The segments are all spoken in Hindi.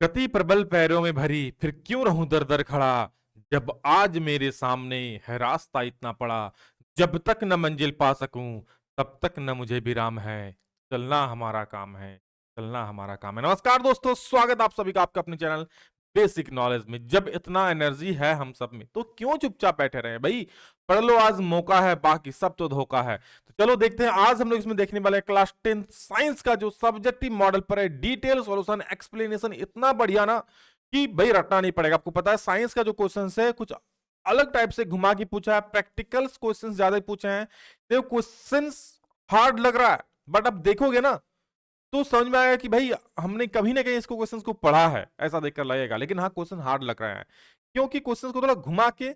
गति प्रबल पैरों में भरी फिर क्यों रहूं दर दर खड़ा। जब आज मेरे सामने है रास्ता इतना पड़ा। जब तक न मंजिल पा सकूं तब तक न मुझे विराम है। चलना हमारा काम है। चलना हमारा काम है। नमस्कार दोस्तों, स्वागत आप सभी का आपका अपने चैनल बेसिक नॉलेज में। जब इतना एनर्जी है हम सब में तो क्यों चुपचाप बैठे रहे भाई। पढ़ लो, आज मौका है, बाकी सब तो धोखा है। तो चलो देखते हैं, आज हम लोग इसमें देखने वाले हैं क्लास 10 साइंस का जो सब्जेक्टिव मॉडल पर है, डिटेल सॉल्यूशन एक्सप्लेनेशन इतना बढ़िया ना कि भाई रटना नहीं पड़ेगा। आपको पता है साइंस का जो क्वेश्चन है कुछ अलग टाइप से घुमा के पूछा है, प्रैक्टिकल्स क्वेश्चंस ज्यादा पूछे हैं। तो क्वेश्चंस हार्ड लग रहा है, बट अब देखोगे ना तो समझ में आएगा कि भाई हमने कभी ना कहीं इसको क्वेश्चंस को पढ़ा है, ऐसा देखकर लगेगा। लेकिन हाँ, क्वेश्चन हार्ड लग रहा है क्योंकि क्वेश्चंस को थोड़ा घुमा के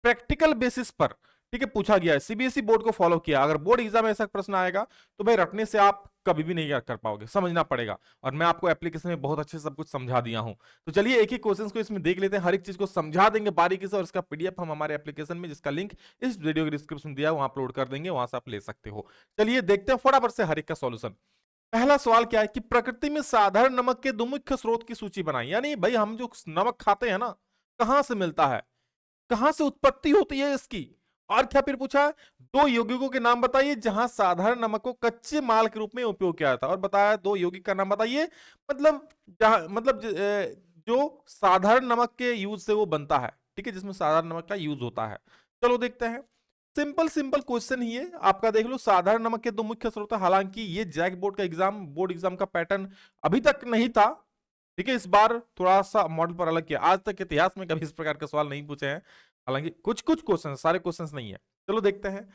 प्रैक्टिकल बेसिस पर ठीक है पूछा गया है। सीबीएसई बोर्ड को फॉलो किया। अगर बोर्ड एग्जाम में ऐसा प्रश्न आएगा तो भाई रटने से आप कभी भी नहीं कर पाओगे, समझना पड़ेगा। और मैं आपको एप्लीकेशन में बहुत अच्छे से सब कुछ समझा दिया हूं। तो चलिए एक ही क्वेश्चन को इसमें देख लेते हैं, हर एक चीज को समझा देंगे बारीकी से। और इसका पीडीएफ हम हमारे एप्लीकेशन में, जिसका लिंक इस वीडियो के डिस्क्रिप्शन दिया है, वहां अपलोड कर देंगे, वहां से आप ले सकते हो। चलिए देखते हैं फटाफट से हर एक का सॉल्यूशन। पहला सवाल क्या है कि प्रकृति में साधारण नमक के दो मुख्य स्रोत की सूची बनाई। यानी भाई हम जो नमक खाते हैं ना, कहां से मिलता है, कहां से उत्पत्ति होती है इसकी। और क्या फिर पूछा है, दो यौगिकों के नाम बताइए जहां साधारण नमक को कच्चे माल के रूप में उपयोग किया जाता है। और बताया दो यौगिक का नाम बताइए, मतलब जहां मतलब जो साधारण नमक के यूज से वो बनता है, ठीक है, जिसमें साधारण नमक का यूज होता है। चलो देखते हैं। सिंपल सिंपल क्वेश्चन ही है आपका, देख लो। साधारण नमक के दो मुख्य स्रोत है। हालांकि ये जैक बोर्ड एग्जाम का पैटर्न अभी तक नहीं था, ठीक है, इस बार थोड़ा सा मॉडल पर अलग किया। आज तक इतिहास में कभी इस प्रकार के सवाल नहीं पूछे हैं। हालांकि कुछ कुछ क्वेश्चन, सारे क्वेश्चन नहीं है। चलो देखते हैं।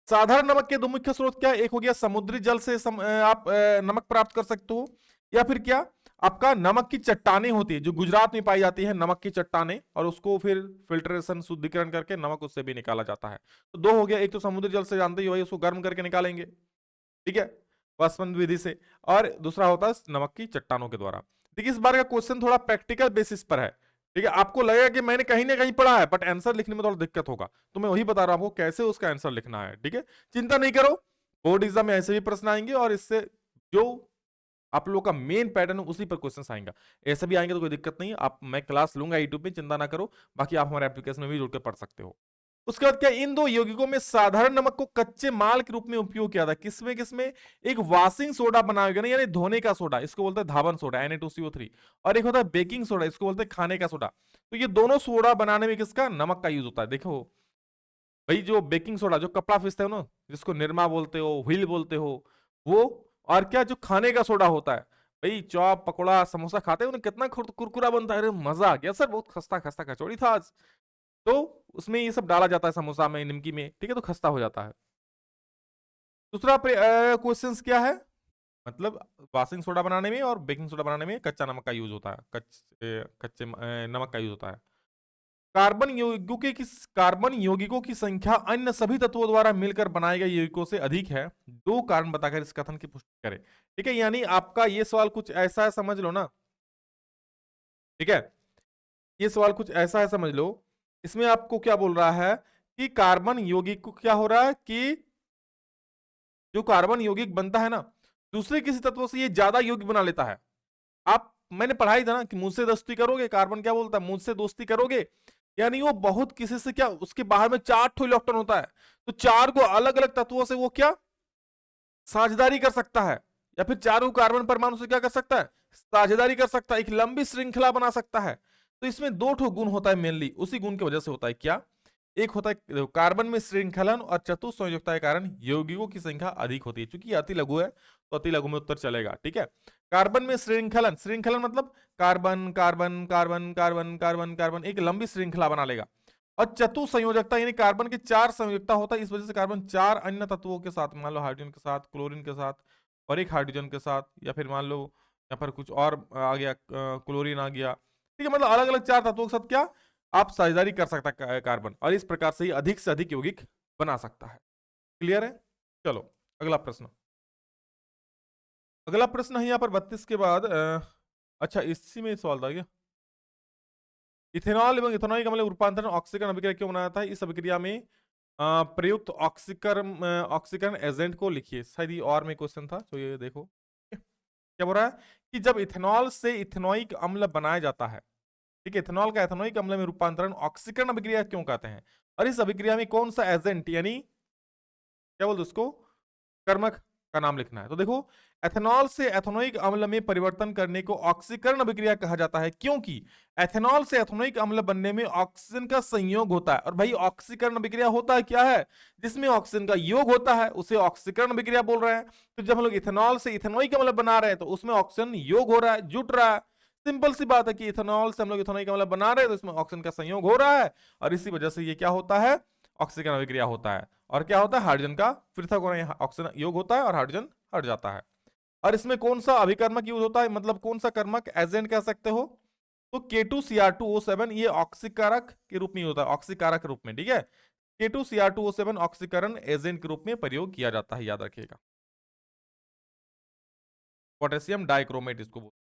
साधारण नमक के दो मुख्य स्रोत क्या है? एक हो गया समुद्री जल से आप नमक प्राप्त कर सकते हो, या फिर क्या, आपका नमक की चट्टाने होती है जो गुजरात में पाई जाती है, नमक की चट्टाने, और उसको फिर फिल्ट्रेशन शुद्धिकरण करके नमक उससे भी निकाला जाता है। तो दो हो गया, एक तो समुद्री जल से जानते ही हो भाई, उसको गर्म करके निकालेंगे, ठीक है, वाष्पन विधि से। और दूसरा होता है नमक की चट्टानों के द्वारा। देखिए इस बार का क्वेश्चन थोड़ा प्रैक्टिकल बेसिस पर है, ठीक है। आपको लगेगा कि मैंने कहीं ना कहीं पढ़ा है, बट आंसर लिखने में थोड़ा दिक्कत होगा, तो मैं वही बता रहा हूं कैसे उसका आंसर लिखना है, ठीक है। चिंता नहीं करो, बोर्ड एग्जाम में ऐसे भी प्रश्न आएंगे और इससे जो आप लोगों का मेन पैटर्न है उसी पर क्वेश्चन आएंगे। ऐसे भी आएंगे तो कोई दिक्कत नहीं, आप मैं क्लास लूंगा यूट्यूब पे, चिंता ना करो। बाकी आप हमारे एप्लीकेशन में भी जुड़ के पढ़ सकते हो। उसके बाद क्या, इन दो यौगिकों में साधारण नमक को कच्चे माल के रूप में उपयोग किया था। किसमें किसमें? एक वॉशिंग सोडा बनाया गया ना, यानी धोने का सोडा, इसको बोलते हैं धावन सोडा Na2CO3। और एक होता है बेकिंग सोडा, इसको बोलते हैं खाने का सोडा। तो ये दोनों सोडा बनाने में किसका, नमक का यूज होता है। देखो भाई, जो बेकिंग सोडा जो कपड़ा फिसते हो ना, जिसको निरमा बोलते हो, व्हील बोलते हो, वो। और क्या, जो खाने का सोडा होता है, भाई चॉप पकोड़ा समोसा खाते हो ना, कितना कुरकुरा बनता है। अरे मजा आ गया सर, बहुत खस्ता खस्ता कचौड़ी था आज। तो उसमें ये सब डाला जाता है, समोसा में, निमकी में, ठीक है, तो खस्ता हो जाता है। दूसरा क्वेश्चन क्या है, मतलब वॉशिंग सोडा बनाने में और बेकिंग सोडा बनाने में कच्चा नमक का यूज होता है, कच्चे नमक का यूज होता है। कार्बन यौगिकों की संख्या अन्य सभी तत्वों द्वारा मिलकर बनाए गए यौगिकों से अधिक है। दो कारण बताकर इस कथन की पुष्टि करें। ठीक है, यानी आपका ये सवाल कुछ ऐसा है, समझ लो ना, ठीक है। ये सवाल कुछ ऐसा है, समझ लो। इसमें आपको क्या बोल रहा है कि कार्बन यौगिक को क्या हो रहा है कि जो कार्बन यौगिक बनता है ना, दूसरे किसी तत्व से ये ज्यादा यौगिक बना लेता है। आप, मैंने पढ़ाई था ना कि मुझसे दोस्ती करोगे, कार्बन क्या बोलता है, मुझसे दोस्ती करोगे, यानी वो बहुत किसी से क्या, उसके बाहर में चार ठो इलेक्ट्रॉन होता है, तो चार को अलग अलग तत्वों से वो क्या साझेदारी कर सकता है, या फिर चारों कार्बन परमाणु से क्या कर सकता है, साझेदारी कर सकता है, एक लंबी श्रृंखला बना सकता है। तो इसमें दो ठो गुण होता है मेनली, उसी गुण की वजह से होता है क्या, एक होता है देखो, कार्बन में श्रृंखलन और चतुस्संयोजकता के कारण यौगिकों की संख्या अधिक होती है। चूंकि अति लघु है तो अति लघु में उत्तर चलेगा, ठीक है। कार्बन में श्रृंखलन, श्रृंखलन मतलब carbon carbon carbon carbon carbon carbon, एक लंबी श्रृंखला बना लेगा। और चतुसंयोजकता यानी कार्बन के चार संयोजकता होता है, इस वजह से कार्बन चार अन्य तत्वों के साथ, मान लो हाइड्रोजन के साथ, क्लोरीन के साथ, और एक हाइड्रोजन के साथ, या फिर मान लो यहाँ पर कुछ और आ गया, क्लोरीन आ गया, ठीक है, मतलब अलग अलग चार तत्वों के साथ क्या आप साझेदारी कर सकता है कार्बन, और इस प्रकार से अधिक यौगिक बना सकता है। क्लियर है? चलो अगला प्रश्न। अगला प्रश्न है यहाँ पर 32 के बाद अच्छा इसी में सवाल था क्या, इथेनॉल एवं इथेनॉल का मतलब रूपांतरण ऑक्सीकरण अभिक्रिया क्यों बनाया था? इस अभिक्रिया में प्रयुक्त ऑक्सीकरण ऑक्सीकरण एजेंट को लिखिए। शायद ये और में क्वेश्चन था, तो ये देखो। क्या बोल रहा है कि जब इथेनॉल से इथेनोइक अम्ल बनाया जाता है, ठीक है, इथेनॉल का एथेनोइक अम्ल में रूपांतरण ऑक्सीकरण अभिक्रिया क्यों कहते हैं, और इस अभिक्रिया में कौन सा एजेंट यानी क्या बोलते उसको, कर्मक का नाम लिखना है। तो देखो, एथेनॉल से एथेनोइक अम्ल में परिवर्तन करने को ऑक्सीकरण अभिक्रिया कहा जाता है, क्योंकि एथेनॉल से एथेनोइक अम्ल बनने में ऑक्सीजन का संयोग होता है। और भाई ऑक्सीकरण अभिक्रिया होता है क्या है, जिसमें ऑक्सीजन का योग होता है उसे ऑक्सीकरण अभिक्रिया बोल रहे हैं। तो जब हम लोग इथेनॉल से इथेनोइक अम्ल बना रहे हैं तो उसमें ऑक्सीजन योग हो रहा है, जुट रहा है। सिंपल सी बात है कि इथेनॉल से हम लोग इथेनोइक अम्ल बना रहे हैं तो इसमें ऑक्सीजन का संयोग हो रहा है, और इसी वजह से ये क्या होता है, ऑक्सीकरण अभिक्रिया होता है। और क्या होता है, हाइड्रोजन का पृथक होना, ऑक्सीजन योग होता है और हाइड्रोजन हट जाता है। और इसमें कौन सा अभिकर्मक यूज होता है, मतलब कौन सा कर्मक एजेंट कह सकते हो, तो K2Cr2O7 ये ऑक्सीकारक के रूप में होता है, ऑक्सीकारक के रूप में, ठीक है। K2Cr2O7 ऑक्सीकरण एजेंट के रूप में प्रयोग किया जाता है, याद रखिएगा। पोटेशियम डाइक्रोमेट इसको बोलते हैं।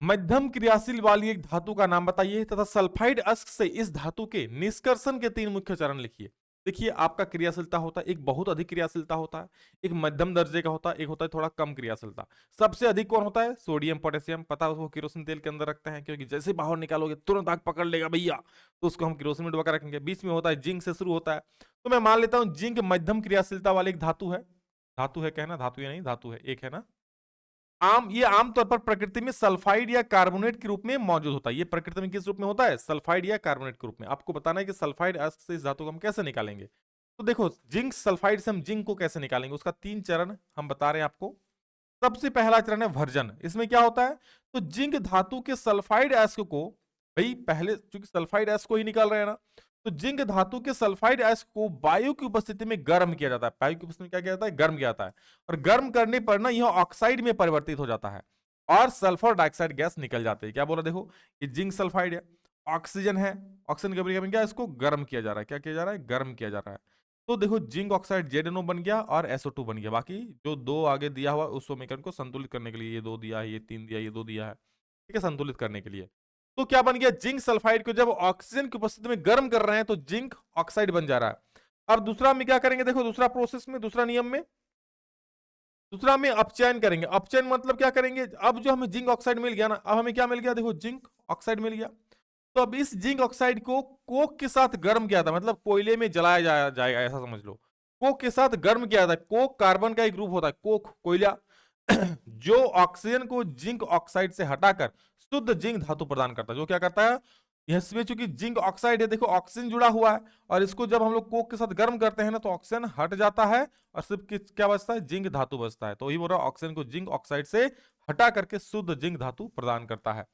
मध्यम क्रियाशील वाली एक धातु का नाम बताइए तथा सल्फाइड अश्क से इस धातु के निष्कर्षण के 3 मुख्य चरण लिखिए। देखिए, आपका क्रियाशीलता होता है, एक बहुत अधिक क्रियाशीलता होता है, एक मध्यम दर्जे का होता है, एक होता है थोड़ा कम क्रियाशीलता। सबसे अधिक कौन होता है, सोडियम पोटेशियम। पता है उसको केरोसिन तेल के अंदर रखते हैं, क्योंकि जैसे बाहर निकालोगे तुरंत आग पकड़ लेगा भैया, तो उसको हम केरोसिन में डुबा कर रखेंगे। बीच में होता है जिंक से शुरू होता है, तो मैं मान लेता हूं जिंक मध्यम क्रियाशीलता वाली एक धातु है। धातु है, कहना धातु या नहीं, धातु है, एक है ना। ये आमतौर पर प्रकृति में सल्फाइड या कार्बोनेट के रूप में मौजूद होता है। ये प्रकृति में किस रूप में होता है, सल्फाइड या कार्बोनेट के रूप में। आपको बताना है कि सल्फाइड अश्क से इस धातु को हम कैसे निकालेंगे। तो देखो, जिंक सल्फाइड से हम जिंक को कैसे निकालेंगे, उसका 3 चरण हम बता रहे हैं आपको। सबसे पहला चरण है वर्जन। इसमें क्या होता है, तो जिंक धातु के सल्फाइड अश्क को, भाई पहले चूंकि सल्फाइड अश्क को ही निकाल रहे हैं ना, तो जिंक धातु के सल्फाइड अश्क को वायु की उपस्थिति में गर्म किया जाता है। वायु की उपस्थिति में क्या किया जाता है, गर्म किया जाता है। और गर्म करने पर ना यह ऑक्साइड में परिवर्तित हो जाता है और सल्फर डाइऑक्साइड गैस निकल जाती है। क्या बोला, देखो ये जिंक सल्फाइड है, ऑक्सीजन है, ऑक्सीजन की अभिक्रिया में क्या, इसको गर्म किया जा रहा है। क्या किया जा रहा है, गर्म किया जा रहा है। तो देखो, जिंक ऑक्साइड ZnO बन गया और SO2 बन गया। बाकी जो 2 आगे दिया हुआ उस समीकरण को संतुलित करने के लिए, ये 2 दिया है, ये 3 दिया है, ये 2 दिया है, ठीक है, संतुलित करने के लिए। तो क्या बन गया, जिंक सल्फाइड को जब ऑक्सीजन की उपस्थिति में गर्म कर रहे हैं तो जिंक ऑक्साइड बन जा रहा है। अब दूसरा में क्या करेंगे, देखो दूसरा प्रोसेस में, दूसरा नियम में, दूसरा में अपचयन करेंगे। अपचयन मतलब क्या करेंगे, अब जो हमें जिंक ऑक्साइड मिल गया ना, अब हमें क्या मिल गया, देखो जिंक ऑक्साइड मिल गया। तो अब इस जिंक ऑक्साइड को कोक के साथ गर्म किया था, मतलब कोयले में जलाया जाएगा, ऐसा समझ लो। कोक के साथ गर्म किया था। कोक कार्बन का एक ग्रुप होता है, कोक कोयला जो ऑक्सीजन को जिंक ऑक्साइड से हटाकर शुद्ध जिंक धातु प्रदान करता है। जो क्या करता है, इसमें चूंकि जिंक ऑक्साइड है, देखो ऑक्सीजन जुड़ा हुआ है, और इसको जब हम लोग कोक के साथ गर्म करते हैं ना तो ऑक्सीजन हट जाता है और सिर्फ क्या बचता है, जिंक धातु बचता है। तो वही बोल रहा है, ऑक्सीजन को जिंक ऑक्साइड से हटा करके शुद्ध जिंक धातु प्रदान करता है।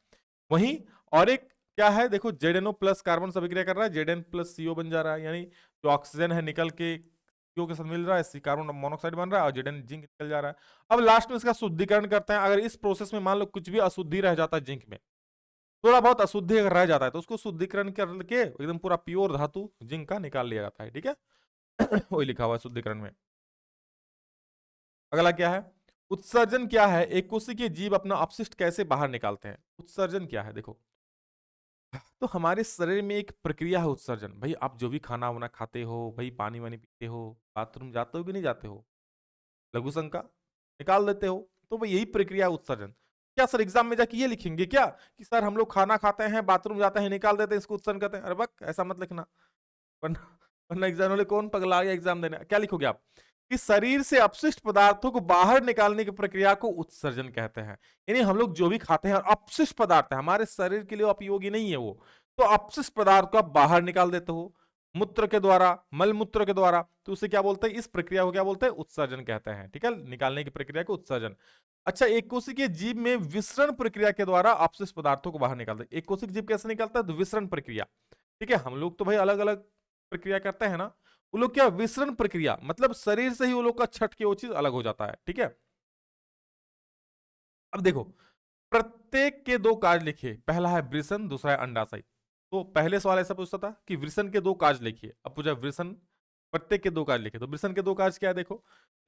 वहीं और एक क्या है, देखो ZnO प्लस कार्बन से अभिक्रिया कर रहा है, Zn प्लस CO बन जा रहा है, यानी जो ऑक्सीजन है निकल के CO के साथ मिल रहा है, कार्बन मोनोऑक्साइड बन रहा है और Zn जिंक निकल जा रहा है। अब लास्ट में इसका शुद्धिकरण करते हैं। अगर इस प्रोसेस में मान लो कुछ भी अशुद्धि रह जाता है, जिंक में थोड़ा बहुत अशुद्धि अगर रह जाता है तो उसको शुद्धिकरण करके एकदम पूरा प्योर धातु जिंक का निकाल लिया जाता है, ठीक है। वही लिखा हुआ है शुद्धिकरण में। अगला क्या है, उत्सर्जन क्या है, एक कोशिकीय जीव अपना अपशिष्ट कैसे बाहर निकालते हैं। उत्सर्जन क्या है, देखो तो हमारे शरीर में एक प्रक्रिया है उत्सर्जन। भाई आप जो भी खाना वाना खाते हो, भाई पानी वानी पीते हो, बाथरूम जाते हो कि नहीं जाते हो, लघु शंका निकाल देते हो, तो भाई यही प्रक्रिया है उत्सर्जन। क्या सर एग्जाम में जाके ये लिखेंगे क्या कि सर हम लोग खाना खाते हैं, बाथरूम जाते हैं, निकाल देते हैं, इसको उत्सर्जन कहते हैं। अरे बक, ऐसा मत लिखना, वरना वरना एग्जाम वाले कौन पगला गया एग्जाम देने। क्या लिखोगे आप कि शरीर से अपशिष्ट पदार्थों को बाहर निकालने की प्रक्रिया को उत्सर्जन कहते हैं। यानी हम लोग जो भी खाते हैं और अपशिष्ट पदार्थ है, हमारे शरीर के लिए उपयोगी नहीं है वो, तो अपशिष्ट पदार्थ को आप बाहर निकाल देते हो मूत्र के द्वारा, मल मूत्र के द्वारा, तो उसे क्या बोलते हैं, इस प्रक्रिया को क्या बोलते हैं, उत्सर्जन कहते हैं, ठीक है। निकालने की प्रक्रिया को उत्सर्जन। अच्छा, एक कोशिकीय जीव में विसरण प्रक्रिया के द्वारा अपशिष्ट पदार्थों को बाहर निकालते हैं। एक कोशिकीय जीव कैसे निकालता है, तो विसरण प्रक्रिया, ठीक है। हम लोग तो भाई अलग अलग प्रक्रिया करते हैं ना, वो लोग क्या, विसरण प्रक्रिया, मतलब शरीर से ही वो लोग का छट के वो चीज अलग हो जाता है, ठीक है। अब देखो, प्रत्येक के 2 कार्य लिखिए। पहला है वृषण, दूसरा है अंडाशय। तो पहले सवाल ऐसा पूछता था कि वृषण के 2 कार्य लिखिए। अब पूछा वृषण प्रत्येक के 2 कार्य लिखिए, तो वृषण के 2 कार्य क्या है, देखो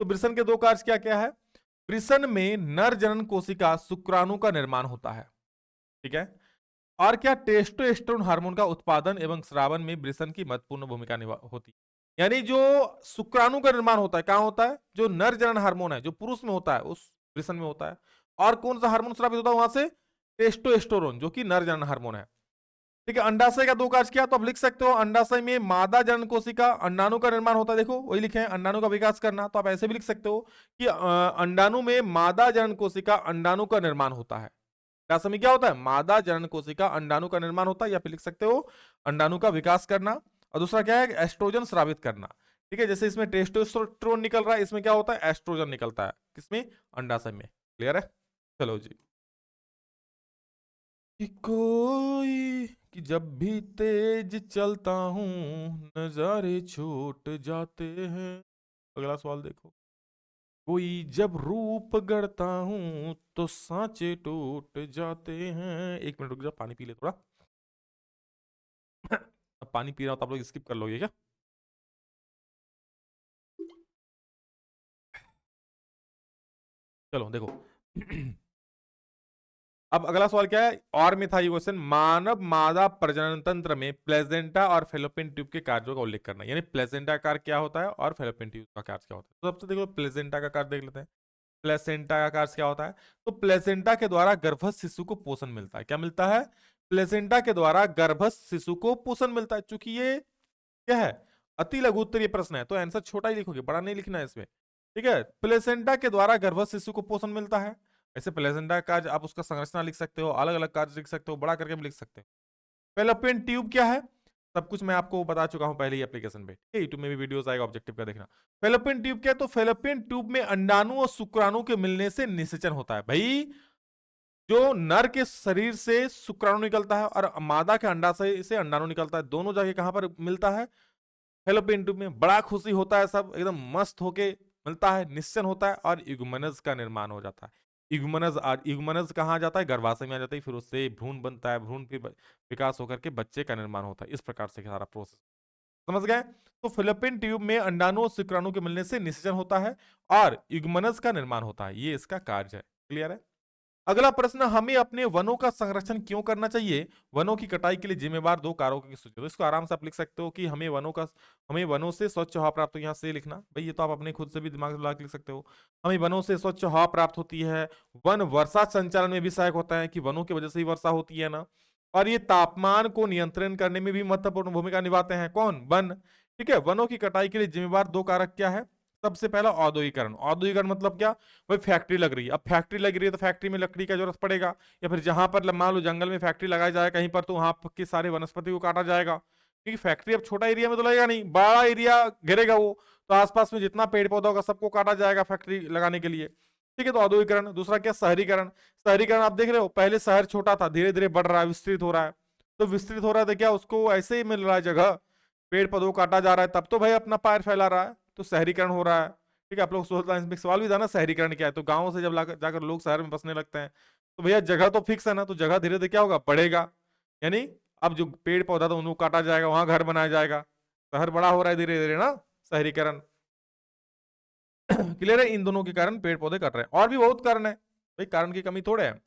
तो वृषण के 2 कार्य क्या क्या है। वृषण में नर जनन कोशिका शुक्राणु का निर्माण होता है, ठीक है। और क्या, टेस्टोस्टेरोन हार्मोन का उत्पादन एवं स्रावन में वृषण की महत्वपूर्ण भूमिका होती है। यानी जो शुक्राणु का निर्माण होता है, कहां होता है, जो नर जनन हार्मोन है जो पुरुष में होता है, उस में होता है। और कौन सा हार्मोन स्रावित होता है वहां से? टेस्टोस्टेरोन, जो कि नर जनन हार्मोन है। ठीक है, अंडाशय का दो कार्य किया, तो आप लिख सकते हो अंडाशय में मादा जनन कोशिका अंडाणु का निर्माण होता है। देखो वही लिखे हैं, अंडाणु का विकास करना, तो आप ऐसे भी लिख सकते हो कि अंडाणु में मादा जनन कोशिका अंडाणु का निर्माण होता है। अंडाशय में क्या होता है? मादा जनन कोशिका अंडाणु का निर्माण होता है, या फिर लिख सकते हो अंडाणु का विकास करना। और दूसरा क्या है? एस्ट्रोजन स्रावित करना। ठीक है, जैसे इसमें टेस्टोस्टेरोन निकल रहा है, इसमें क्या होता है? एस्ट्रोजन निकलता है। किसमें? अंडाशय में। क्लियर है? चलो जी। कि कोई कि जब भी तेज चलता हूं नजारे छूट जाते हैं। अगला सवाल देखो। कोई जब रूप गढ़ता हूं तो सांचे टूट जाते हैं। एक मिनट रुक जा, पानी पी ले थोड़ा। अब पानी पी रहा हूं तो आप लोग स्किप कर लोगे क्या? चलो देखो। अब अगला सवाल क्या है? और में था ये क्वेश्चन, मानव मादा प्रजनन तंत्र में प्लेजेंटा और फेलोपियन ट्यूब के कार्यों का उल्लेख करना। यानी प्लेजेंटा का कार्य क्या होता है और फेलोपियन ट्यूब का कार्य क्या होता है। तो सबसे देखो प्लेजेंटा का कार्य देख लेते हैं। प्लेसेंटा का कार्य क्या होता है? तो प्लेसेंटा के द्वारा गर्भस्थ शिशु को पोषण मिलता है। क्या मिलता है? प्लेसेंटा के द्वारा गर्भस्थ शिशु को पोषण मिलता है। चूंकि ये क्या है? अति लघु उत्तरीय प्रश्न है, तो आंसर छोटा ही लिखोगे, बड़ा नहीं लिखना है इसमें। ठीक है, प्लेसेंटा के द्वारा गर्भस्थ शिशु को पोषण मिलता है। ऐसे प्लेसेंटा का कार्य आप उसका संरचना लिख सकते हो, अलग अलग कार्य लिख सकते हो, बड़ा करके भी लिख सकते हो। फेलोपियन ट्यूब क्या है? सब कुछ मैं आपको बता चुका हूं पहले ही एप्लीकेशन पे, यूट्यूब में भी वीडियोस आएगा ऑब्जेक्टिव का, देखना। फेलोपियन ट्यूब क्या है? तो फेलोपियन ट्यूब में अंडाणु और शुक्राणु के मिलने से निषेचन होता है। भाई जो नर के शरीर से शुक्राणु निकलता है और मादा के अंडाशय से अंडाणु निकलता है, दोनों जगह कहां पर मिलता है? फेलोपियन ट्यूब में। बड़ा खुशी होता है, सब एकदम मस्त होके मिलता है, निश्चन होता है और युग्मनज का निर्माण हो जाता है। युग्मनज कहाँ जाता है? गर्भाशय में आ जाता है, फिर उससे भ्रूण बनता है, भ्रूण फिर विकास होकर के बच्चे का निर्माण होता है। इस प्रकार से सारा प्रोसेस, समझ गए? तो फिलिपिन ट्यूब में अंडाणु और शुक्राणु के मिलने से निषेचन होता है और युग्मनज का निर्माण होता है। ये इसका कार्य है। क्लियर है? अगला प्रश्न, हमें अपने वनों का संरक्षण क्यों करना चाहिए? वनों की कटाई के लिए जिम्मेवार दो कारकों की सूची। तो इसको आराम से आप लिख सकते हो कि हमें वनों से स्वच्छ हवा प्राप्त हो। यहाँ से लिखना भाई, ये तो आप अपने खुद से भी दिमाग लगा के लिख सकते हो। हमें वनों से स्वच्छ हवा प्राप्त होती है। वन वर्षा संचालन में भी सहायक होता है, कि वनों की वजह से ही वर्षा होती है ना। और ये तापमान को नियंत्रण करने में भी महत्वपूर्ण भूमिका निभाते हैं। कौन? वन। ठीक है, वनों की कटाई के लिए जिम्मेवार दो कारक क्या है? सबसे पहला औद्योगिकरण। औद्योगिकरण मतलब क्या? भाई फैक्ट्री लग रही है, अब फैक्ट्री लग रही है तो फैक्ट्री में लकड़ी का जरूरत पड़ेगा, या फिर जहां पर मान लो जंगल में फैक्ट्री लगाई जाए कहीं पर, तो वहां के सारे वनस्पति को काटा जाएगा, क्योंकि फैक्ट्री अब छोटा एरिया में तो लगेगा नहीं, बड़ा एरिया घेरेगा वो, तो आसपास में जितना पेड़ पौधा होगा सबको काटा जाएगा फैक्ट्री लगाने के लिए। ठीक है, तो औद्योगिकरण। दूसरा क्या? शहरीकरण। शहरीकरण आप देख रहे हो, पहले शहर छोटा था, धीरे धीरे बढ़ रहा है, विस्तृत हो रहा है। तो विस्तृत हो रहा है तो क्या उसको ऐसे ही मिल रहा है जगह, पेड़ पौधों को काटा जा रहा है, तब तो भाई अपना पैर फैला रहा है, तो शहरीकरण हो रहा है। ठीक है, आप लोग सोचते हैं, सवाल भी था ना शहरीकरण क्या है, तो गांवों से जब जाकर लोग शहर में बसने लगते हैं, तो भैया जगह तो फिक्स है ना, तो जगह धीरे धीरे क्या होगा? बढ़ेगा। यानी अब जो पेड़ पौधा था उनको काटा जाएगा, वहां घर बनाया जाएगा, शहर बड़ा हो रहा है धीरे धीरे ना, शहरीकरण। क्लियर है? इन दोनों के कारण पेड़ पौधे कट रहे हैं, और भी बहुत कारण है भाई, कारण की कमी थोड़े है।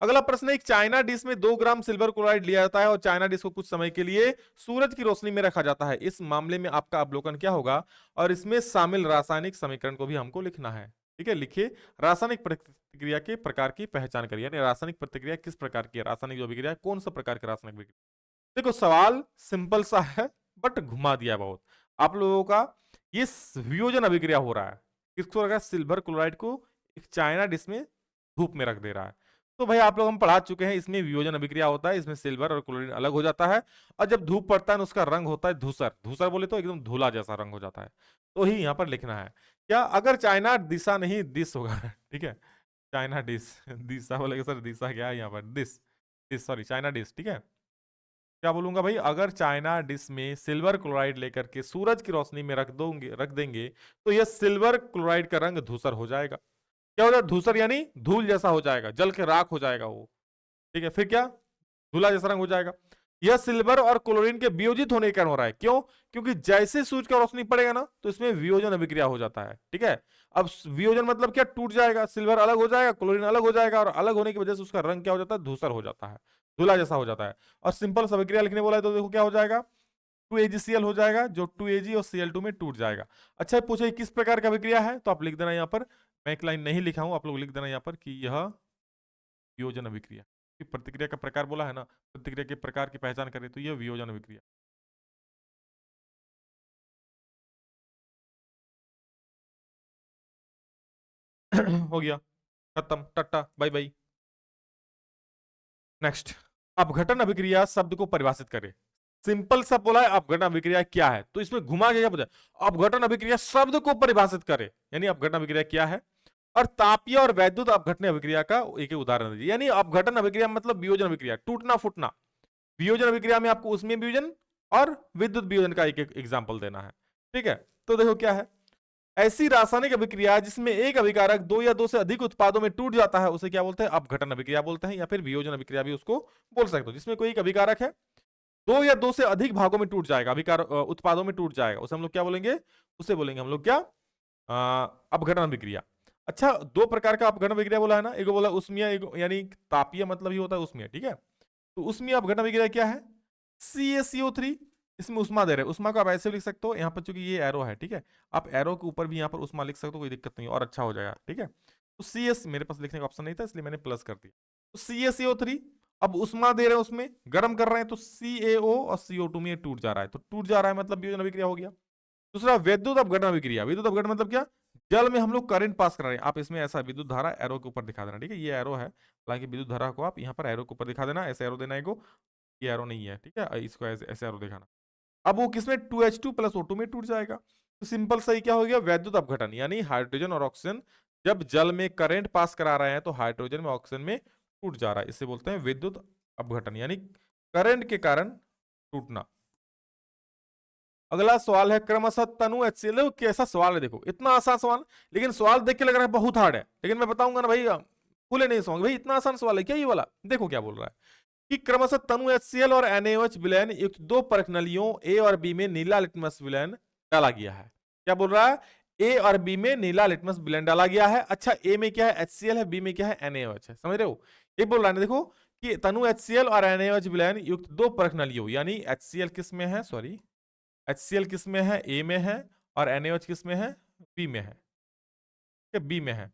अगला प्रश्न है, एक चाइना डिश में 2 ग्राम सिल्वर क्लोराइड लिया जाता है और चाइना डिश को कुछ समय के लिए सूरज की रोशनी में रखा जाता है। इस मामले में आपका अवलोकन क्या होगा? और इसमें शामिल रासायनिक समीकरण को भी हमको लिखना है। ठीक है, लिखिए। रासायनिक प्रतिक्रिया के प्रकार की पहचान करिए, यानी रासायनिक प्रतिक्रिया किस प्रकार की है, रासायनिक जो अभिक्रिया है कौन सा प्रकार की रासायनिक अभिक्रिया। देखो सवाल सिंपल सा है, बट घुमा दिया बहुत आप लोगों का। ये वियोजन अभिक्रिया हो रहा है, किसको रखा है? सिल्वर क्लोराइड को एक चाइना डिश में धूप में रख दे रहा है। तो भाई आप लोग हम पढ़ा चुके हैं, इसमें वियोजन अभिक्रिया होता है, इसमें सिल्वर और क्लोरीन अलग हो जाता है, और जब धूप पड़ता है ना उसका रंग होता है धूसर। धूसर बोले तो एकदम धूला जैसा रंग हो जाता है। तो ही यहाँ पर लिखना है क्या? अगर चाइना दिशा नहीं दिस होगा। ठीक है, चाइना डिश, दिशा बोलेगा सर, दिशा क्या है यहाँ पर? This, this sorry, China dish. ठीक है, क्या बोलूंगा भाई? अगर चाइना डिश में सिल्वर क्लोराइड लेकर के सूरज की रोशनी में रख देंगे, तो यह सिल्वर क्लोराइड का रंग धूसर हो जाएगा। क्या हो जाएगा? धूसर यानी धूल जैसा हो जाएगा, जल के राख हो जाएगा वो। ठीक है, फिर क्या? धूला जैसा रंग हो जाएगा। यह सिल्वर और क्लोरीन के वियोजित होने के कारण हो रहा है। क्यों? क्योंकि जैसे सूरज का रोशनी पड़ेगा ना, तो इसमें वियोजन अभिक्रिया हो जाता है। ठीक है, अब वियोजन मतलब क्या? टूट जाएगा, सिल्वर अलग हो जाएगा, क्लोरीन अलग हो जाएगा, और अलग होने की वजह से उसका रंग क्या हो जाता है? धूसर हो जाता है, धूला जैसा हो जाता है। और सिंपल अभिक्रिया लिखने बोला है तो देखो क्या हो जाएगा? 2AgCl हो जाएगा, जो 2Ag और Cl2 में टूट जाएगा। अच्छा पूछे किस प्रकार का अभिक्रिया है, तो आप लिख देना यहाँ पर मैं एक लाइन नहीं लिखा हूं, आप लोग लिख देना यहाँ पर कि यह वियोजन अभिक्रिया, कि प्रतिक्रिया का प्रकार बोला है ना, प्रतिक्रिया के प्रकार की पहचान करें तो यह वियोजन अभिक्रिया। हो गया, खत्म, टाटा बाय बाय। नेक्स्ट, अपघटन अभिक्रिया शब्द को परिभाषित करें। सिंपल सा बोला है अपघटन अभिक्रिया क्या है, तो इसमें घुमा के क्या बोला, अपघटन अभिक्रिया शब्द को परिभाषित करे, यानी अपघटन अभिक्रिया क्या है, और तापीय और वैद्युत अपघटन अभिक्रिया का एक उदाहरण दीजिए। यानी अपघटन अभिक्रिया मतलब वियोजन अभिक्रिया, टूटना फूटना। वियोजन अभिक्रिया में आपको उसमें वियोजन और विद्युत वियोजन का एक एग्जाम्पल देना है। ठीक है, तो देखो क्या है, ऐसी रासायनिक अभिक्रिया जिसमें एक अभिकारक दो या दो से अधिक उत्पादों में टूट जाता है उसे क्या बोलते हैं, अपघटन अभिक्रिया बोलते हैं, या फिर वियोजन अभिक्रिया भी उसको बोल सकते हो। जिसमें कोई एक अभिकारक है, दो या दो से अधिक भागों में टूट जाएगा, अभिकार उत्पादों में टूट जाएगा, उसे हम लोग क्या बोलेंगे, उसे बोलेंगे हम लोग क्या, अपघटन अभिक्रिया। अच्छा, दो प्रकार का अपघटन अभिक्रिया बोला है ना, एक बोला उष्मीय, यानी तापीय मतलब ही होता है उष्मीय। ठीक है, तो उष्मीय अपघटन अभिक्रिया क्या है, CaCO3, इसमें उष्मा दे रहे हैं, उष्मा को आप ऐसे लिख सकते हो, यहाँ पर चूंकि ये एरो है, ठीक है, आप एरो के ऊपर भी यहाँ पर उष्मा लिख सकते हो, कोई दिक्कत नहीं, और अच्छा हो जाएगा। ठीक है, तो CS मेरे पास लिखने का ऑप्शन नहीं था इसलिए मैंने प्लस कर दिया, तो CaCO3, अब उष्मा दे रहे हैं उसमें, गर्म कर रहे हैं, तो CaO और CO2 में टूट जा रहा है, तो टूट जा रहा है मतलब वियोजन अभिक्रिया हो गया। दूसरा विद्युत अपघटन अभिक्रिया, विद्युत अपघटन मतलब क्या, जल में हम लोग करंट पास कर रहे हैं, आप इसमें ऐसा विद्युत धारा एरो के ऊपर दिखा देना। ठीक है, ये एरो है, हालांकि विद्युत धारा को आप यहाँ पर एरो के ऊपर दिखा देना, ऐसे एरो देना है, ये एरो नहीं है। ठीक है, इसको ऐसे ऐसे एरो दिखाना। अब वो किसमें 2H2 प्लस O2 में टूट जाएगा, तो सिंपल सही क्या हो गया, वैद्युत अपघटन, यानी हाइड्रोजन और ऑक्सीजन जब जल में करंट पास करा रहे हैं तो हाइड्रोजन में ऑक्सीजन में टूट जा रहा है, इसे बोलते हैं विद्युत अपघटन, यानी करंट के कारण टूटना। अगला सवाल है, क्रमशः तनु HCl, कैसा सवाल है देखो, इतना आसान सवाल, लेकिन सवाल देख के लग रहा है बहुत हार्ड है, लेकिन मैं बताऊंगा ना भाई, फूले नहीं सोंगे भाई, इतना आसान सवाल है क्या ये वाला। देखो क्या बोल रहा है कि क्रमशः तनु HCl और NaOH विलयन युक्त दो परखनलियों ए और बी में नीला लिटमस विलयन डाला गया है। क्या बोल रहा है, ए और बी में नीला लिटमस विलयन डाला गया है। अच्छा, ए में क्या है, HCl है, बी में क्या है, NaOH है, समझ रहे हो। ये बोल रहा है देखो कि तनु HCl और NaOH विलयन युक्त दो परखनलियों, यानी HCl किस में है, सॉरी, HCl किस में है, ए में है, और NaOH किस में है, बी में है, बी में है।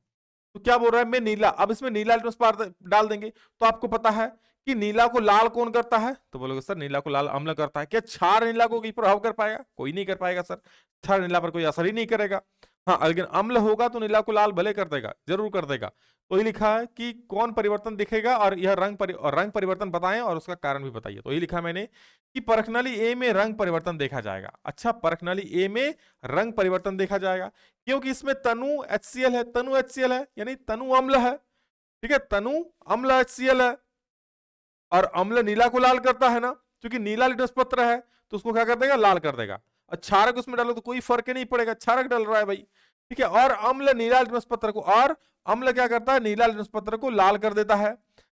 तो क्या बोल रहा है, मैं नीला, अब इसमें नीला लिटमस पाउडर डाल देंगे, तो आपको पता है कि नीला को लाल कौन करता है, तो बोलोगे सर नीला को लाल अम्ल करता है। क्या क्षार नीला को कोई प्रभाव कर पाएगा, कोई नहीं कर पाएगा सर, क्षार नीला पर कोई असर ही नहीं करेगा। हाँ, लेकिन अम्ल होगा तो नीला को लाल भले कर देगा, जरूर कर देगा। तो ये लिखा है कि कौन परिवर्तन दिखेगा, और यह रंग परिवर्तन बताएं और उसका कारण भी बताइए। तो ये लिखा मैंने कि परखनली ए में रंग परिवर्तन देखा जाएगा। अच्छा, परखनली ए में रंग परिवर्तन देखा जाएगा क्योंकि इसमें तनु HCl है, तनु HCl है यानी तनु अम्ल है। ठीक है, तनु अम्ल HCl है, और अम्ल नीला को लाल करता है ना, क्योंकि नीला लिटमस पत्र है तो उसको क्या कर देगा, लाल कर देगा। और क्षारक उसमें डालो तो कोई फर्क ही नहीं पड़ेगा, क्षारक डाल रहा है भाई। ठीक है, और अम्ल नीला लिटमस पत्र को, और अम्ल क्या करता है, नीला लिटमस पत्र को लाल कर देता है,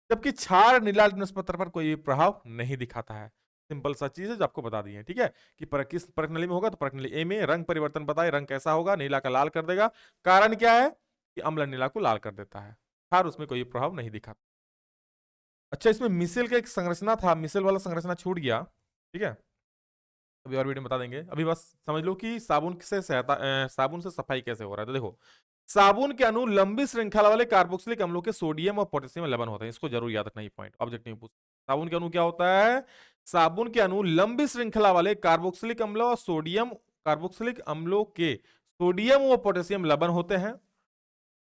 जबकि क्षार नीला लिटमस पत्र पर कोई प्रभाव नहीं दिखाता है। सिंपल सा चीज है जो आपको बता दी है। ठीक है, कि किस परखनली में होगा, तो परखनली ए में रंग परिवर्तन बताए, रंग कैसा होगा, नीला का लाल कर देगा। कारण क्या है कि अम्ल नीला को लाल कर देता है, क्षार उसमें कोई प्रभाव नहीं दिखाता। अच्छा, इसमें मिसेल का एक संरचना था, मिसेल वाला संरचना छूट गया। ठीक है, अभी और वीडियो में बता देंगे, अभी बस समझ लो कि साबुन से सफाई कैसे हो रहा है। तो देखो, साबुन के अणु लंबी श्रृंखला वाले कार्बोक्सिलिक अम्लों के सोडियम और पोटेशियम लवण होते हैं, इसको जरूर याद रखना, ये पॉइंट ऑब्जेक्टिव में पूछ। साबुन के अणु क्या होता है, साबुन के अणु लंबी श्रृंखला वाले कार्बोक्सिलिक अम्ल और कार्बोक्सिलिक अम्लों के सोडियम व पोटेशियम लवण होते हैं।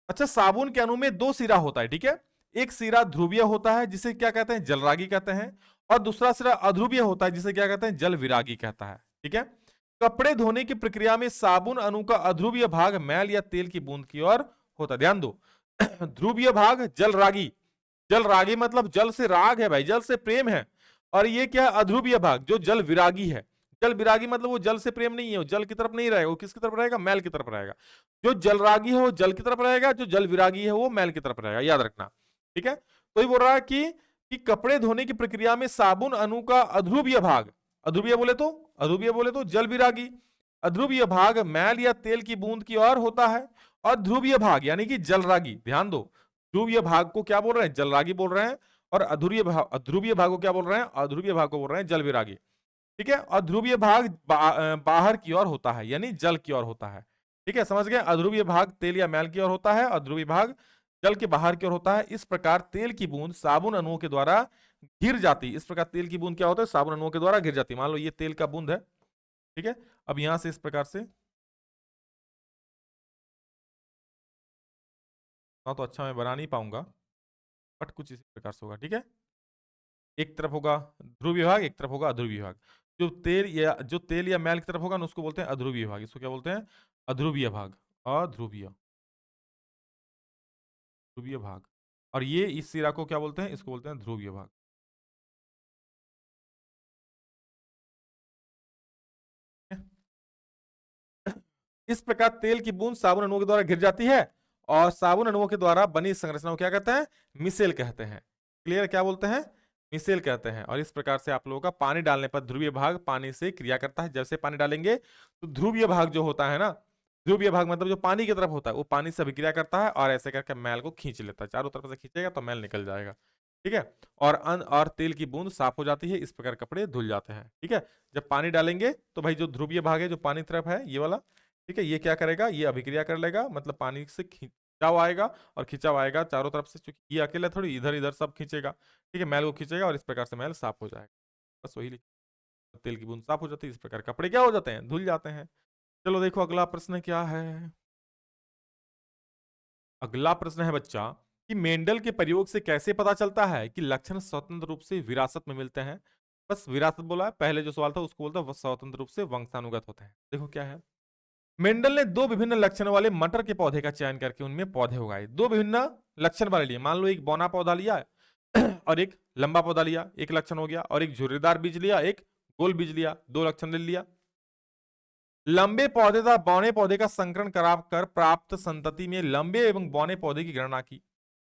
अच्छा, साबुन के अणु में दो सिरा होता है। ठीक है, एक सिरा ध्रुवीय होता है जिसे क्या कहते हैं, जलरागी कहते हैं, और दूसरा सिरा अध्रुवीय होता है जिसे क्या कहते हैं, जल विरागी कहता है। ठीक है, कपड़े धोने की प्रक्रिया में साबुन अणु का अध्रुवीय भाग मैल या तेल की बूंद की ओर होता है। ध्यान दो, ध्रुवीय भाग जल रागी, जल रागी मतलब जल से राग है भाई, जल से प्रेम है। और ये क्या है, अध्रुवीय भाग जो जल विरागी है। जल विरागी मतलब वो जल से प्रेम नहीं है, वो जल की तरफ नहीं रहेगा, वो किसकी तरफ रहेगा, मैल की तरफ रहेगा। जो जल रागी है वो जल की तरफ रहेगा, जो जल विरागी है वो मैल की तरफ रहेगा, याद रखना। ठीक है, तो ये बोल रहा है कि कपड़े धोने की प्रक्रिया में साबुन अणु का अध्रुवीय भाग, अध्रुवीय बोले तो जल विरागी, अध्रुवीय भाग मैल या तेल की बूंद की ओर होता है, और ध्रुवीय भाग यानी कि जलरागी, ध्यान दो, ध्रुवीय भाग को क्या बोल रहे हैं, जलरागी बोल रहे हैं, और अध्रुवीय भाग को क्या बोल रहे हैं, अध्रुवीय भाग को बोल रहे हैं जल विरागी। ठीक है, और ध्रुवीय भाग बाहर की ओर होता है, यानी जल की ओर होता है। ठीक है, समझ गए। अध्रुवीय भाग तेल या मैल की ओर होता है और ध्रुवीय भाग जल के बाहर की ओर होता है। इस प्रकार तेल की बूंद साबुन अणुओं के द्वारा गिर जाती है। इस प्रकार तेल की बूंद क्या होता है, साबुन अणुओं के द्वारा गिर जाती है। मान लो ये तेल का बूंद है, ठीक है। अब यहां से इस प्रकार से तो अच्छा मैं बना नहीं पाऊंगा, बट कुछ इसी प्रकार से होगा, ठीक है। एक तरफ होगा ध्रुवीय भाग, एक तरफ होगा अध्रुवीय भाग। जो तेल या मैल की तरफ होगा ना उसको बोलते हैं अध्रुवीय भाग। इसको क्या बोलते हैं, अध्रुवीय भाग, अध्रुवीय ध्रुवीय भाग। और ये इस सिरा को क्या बोलते हैं, इसको बोलते हैं ध्रुवीय भाग। इस प्रकार तेल की बूंद साबुन अणुओं के द्वारा गिर जाती है और साबुन अणुओं के द्वारा बनी इस संरचना को क्या कहते हैं, मिसेल कहते हैं। क्लियर, क्या बोलते हैं, मिसेल कहते हैं। और इस प्रकार से आप लोगों का पानी डालने पर ध्रुवीय भाग पानी से क्रिया करता है। जैसे पानी डालेंगे तो ध्रुवीय भाग जो होता है ना, ध्रुवीय भाग मतलब जो पानी की तरफ होता है वो पानी से अभिक्रिया करता है और ऐसे करके मैल को खींच लेता है। चारों तरफ से खींचेगा तो मैल निकल जाएगा, ठीक है। और तेल की बूंद साफ हो जाती है। इस प्रकार कपड़े धुल जाते हैं, ठीक है। जब पानी डालेंगे तो भाई जो ध्रुवीय भाग है जो पानी तरफ है ये वाला, ठीक है, ये क्या करेगा, ये अभिक्रिया कर लेगा, मतलब पानी से खिंचाव आएगा और खिंचाव आएगा चारों तरफ से, क्योंकि ये अकेला थोड़ी इधर इधर सब खींचेगा, ठीक है, मैल को खींचेगा और इस प्रकार से मैल साफ हो जाएगा। बस वही तेल की बूंद साफ हो जाती है, इस प्रकार कपड़े क्या हो जाते हैं, धुल जाते हैं। चलो देखो अगला प्रश्न क्या है। अगला प्रश्न है बच्चा कि मेंडल के प्रयोग से कैसे पता चलता है कि लक्षण स्वतंत्र रूप से विरासत में मिलते हैं। बस विरासत बोला है, पहले जो सवाल था उसको बोलता है स्वतंत्र रूप से वंशानुगत होते हैं। देखो क्या है, मेंडल ने दो विभिन्न लक्षण वाले मटर के पौधे का चयन करके उनमें पौधे उगाए। दो विभिन्न लक्षण वाले लिए, मान लो एक बौना पौधा लिया और एक लंबा पौधा लिया, एक लक्षण हो गया। और एक झुर्रीदार बीज लिया, एक गोल बीज लिया, दो लक्षण ले लिया। लंबे पौधे तथा बौने पौधे का संकरण कराकर प्राप्त संतति में लंबे एवं बौने पौधे की गणना की।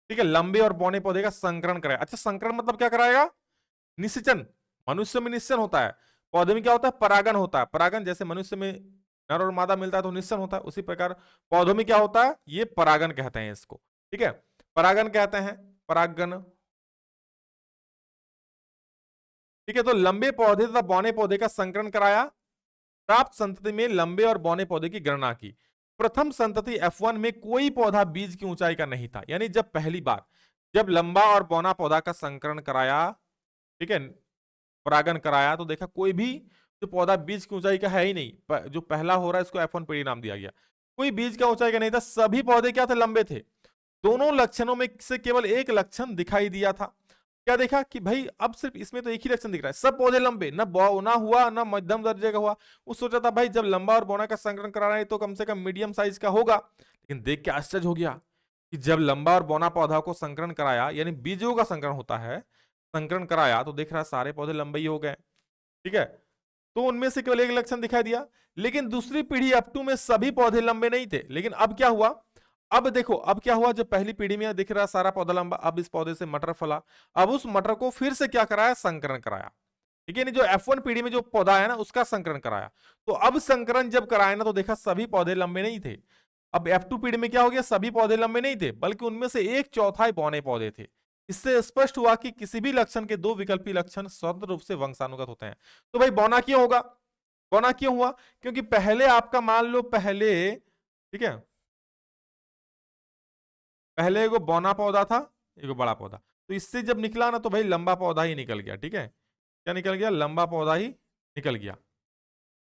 ठीक है, लंबे और बौने पौधे का संकरण कराया। अच्छा, संकरण मतलब क्या कराएगा, निषेचन। मनुष्य में निषेचन होता है, पौधे में क्या होता है, परागन होता है। परागन जैसे मनुष्य में नर और मादा मिलता है तो निषेचन होता है, उसी प्रकार पौधों में क्या होता है, ये परागन कहते हैं इसको, ठीक है, परागन कहते हैं, परागन। ठीक है, तो लंबे पौधे तथा बौने पौधे का संकरण कराया, प्राप्त संतति में लंबे और बौने पौधे की गणना की। प्रथम संतति F1 में कोई पौधा बीज की ऊंचाई का नहीं था। यानी जब पहली बार जब लंबा और बौना पौधा का संकरण कराया, ठीक है, परागन कराया, तो देखा कोई भी जो पौधा बीज की ऊंचाई का है ही नहीं। जो पहला हो रहा है इसको F1 पीढ़ी नाम दिया गया। कोई बीज का ऊंचाई का नहीं था, सभी पौधे क्या थे, लंबे थे। दोनों लक्षणों में से केवल एक लक्षण दिखाई दिया था। क्या देखा कि भाई अब सिर्फ इसमें तो एक ही लक्षण दिख रहा है, सब पौधे लंबे, ना बौना हुआ ना मध्यम दर्जे का हुआ। वो सोचा था भाई जब लंबा और बौना का संकरण करा रहे हैं तो कम से कम मीडियम साइज का होगा। लेकिन देख के आश्चर्य हो गया कि जब लंबा और बौना पौधा को संकरण कराया, यानी बीजों का संकरण होता है, संकरण कराया तो देख रहा सारे पौधे लंबे ही हो गए, ठीक है। तो उनमें से केवल एक लक्षण दिखाई दिया। लेकिन दूसरी पीढ़ी अप2 में सभी पौधे लंबे नहीं थे। लेकिन अब क्या हुआ, अब देखो अब क्या हुआ, जो पहली पीढ़ी में दिख रहा सारा पौधा लंबा, अब इस पौधे से मटर फला। अब उस मटर को फिर से क्या कराया, संकरण कराया, ठीक है। जो F1 पीढ़ी में जो पौधा है ना उसका संकरण कराया। तो अब संकरण जब कराया ना तो देखा सभी पौधे लंबे नहीं थे। अब F2 पीढ़ी में क्या हो गया, सभी पौधे लंबे नहीं थे बल्कि उनमें से एक चौथाई बौने पौधे थे। इससे स्पष्ट हुआ कि किसी भी लक्षण के दो विकल्पी लक्षण स्वतंत्र रूप से वंशानुगत होते हैं। तो भाई बौना क्यों होगा, बौना क्यों हुआ, क्योंकि पहले आपका मान लो पहले, ठीक है, पहले एगो बौना पौधा था, एगो बड़ा पौधा, तो इससे जब निकला ना तो भाई लंबा पौधा ही निकल गया, ठीक है। क्या निकल गया, लंबा पौधा ही निकल गया।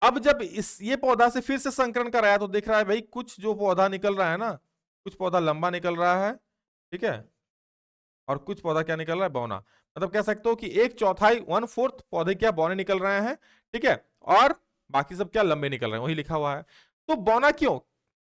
अब जब इस ये पौधा से फिर से संकरण कराया तो दिख रहा है भाई कुछ जो पौधा निकल रहा है ना, कुछ पौधा लंबा निकल रहा है, ठीक है, और कुछ पौधा क्या निकल रहा है, बौना। मतलब कह सकते हो कि एक चौथाई 1/4 पौधे क्या बौने निकल रहे हैं, ठीक है, और बाकी सब क्या लंबे निकल रहे हैं, वही लिखा हुआ है। तो बौना क्यों,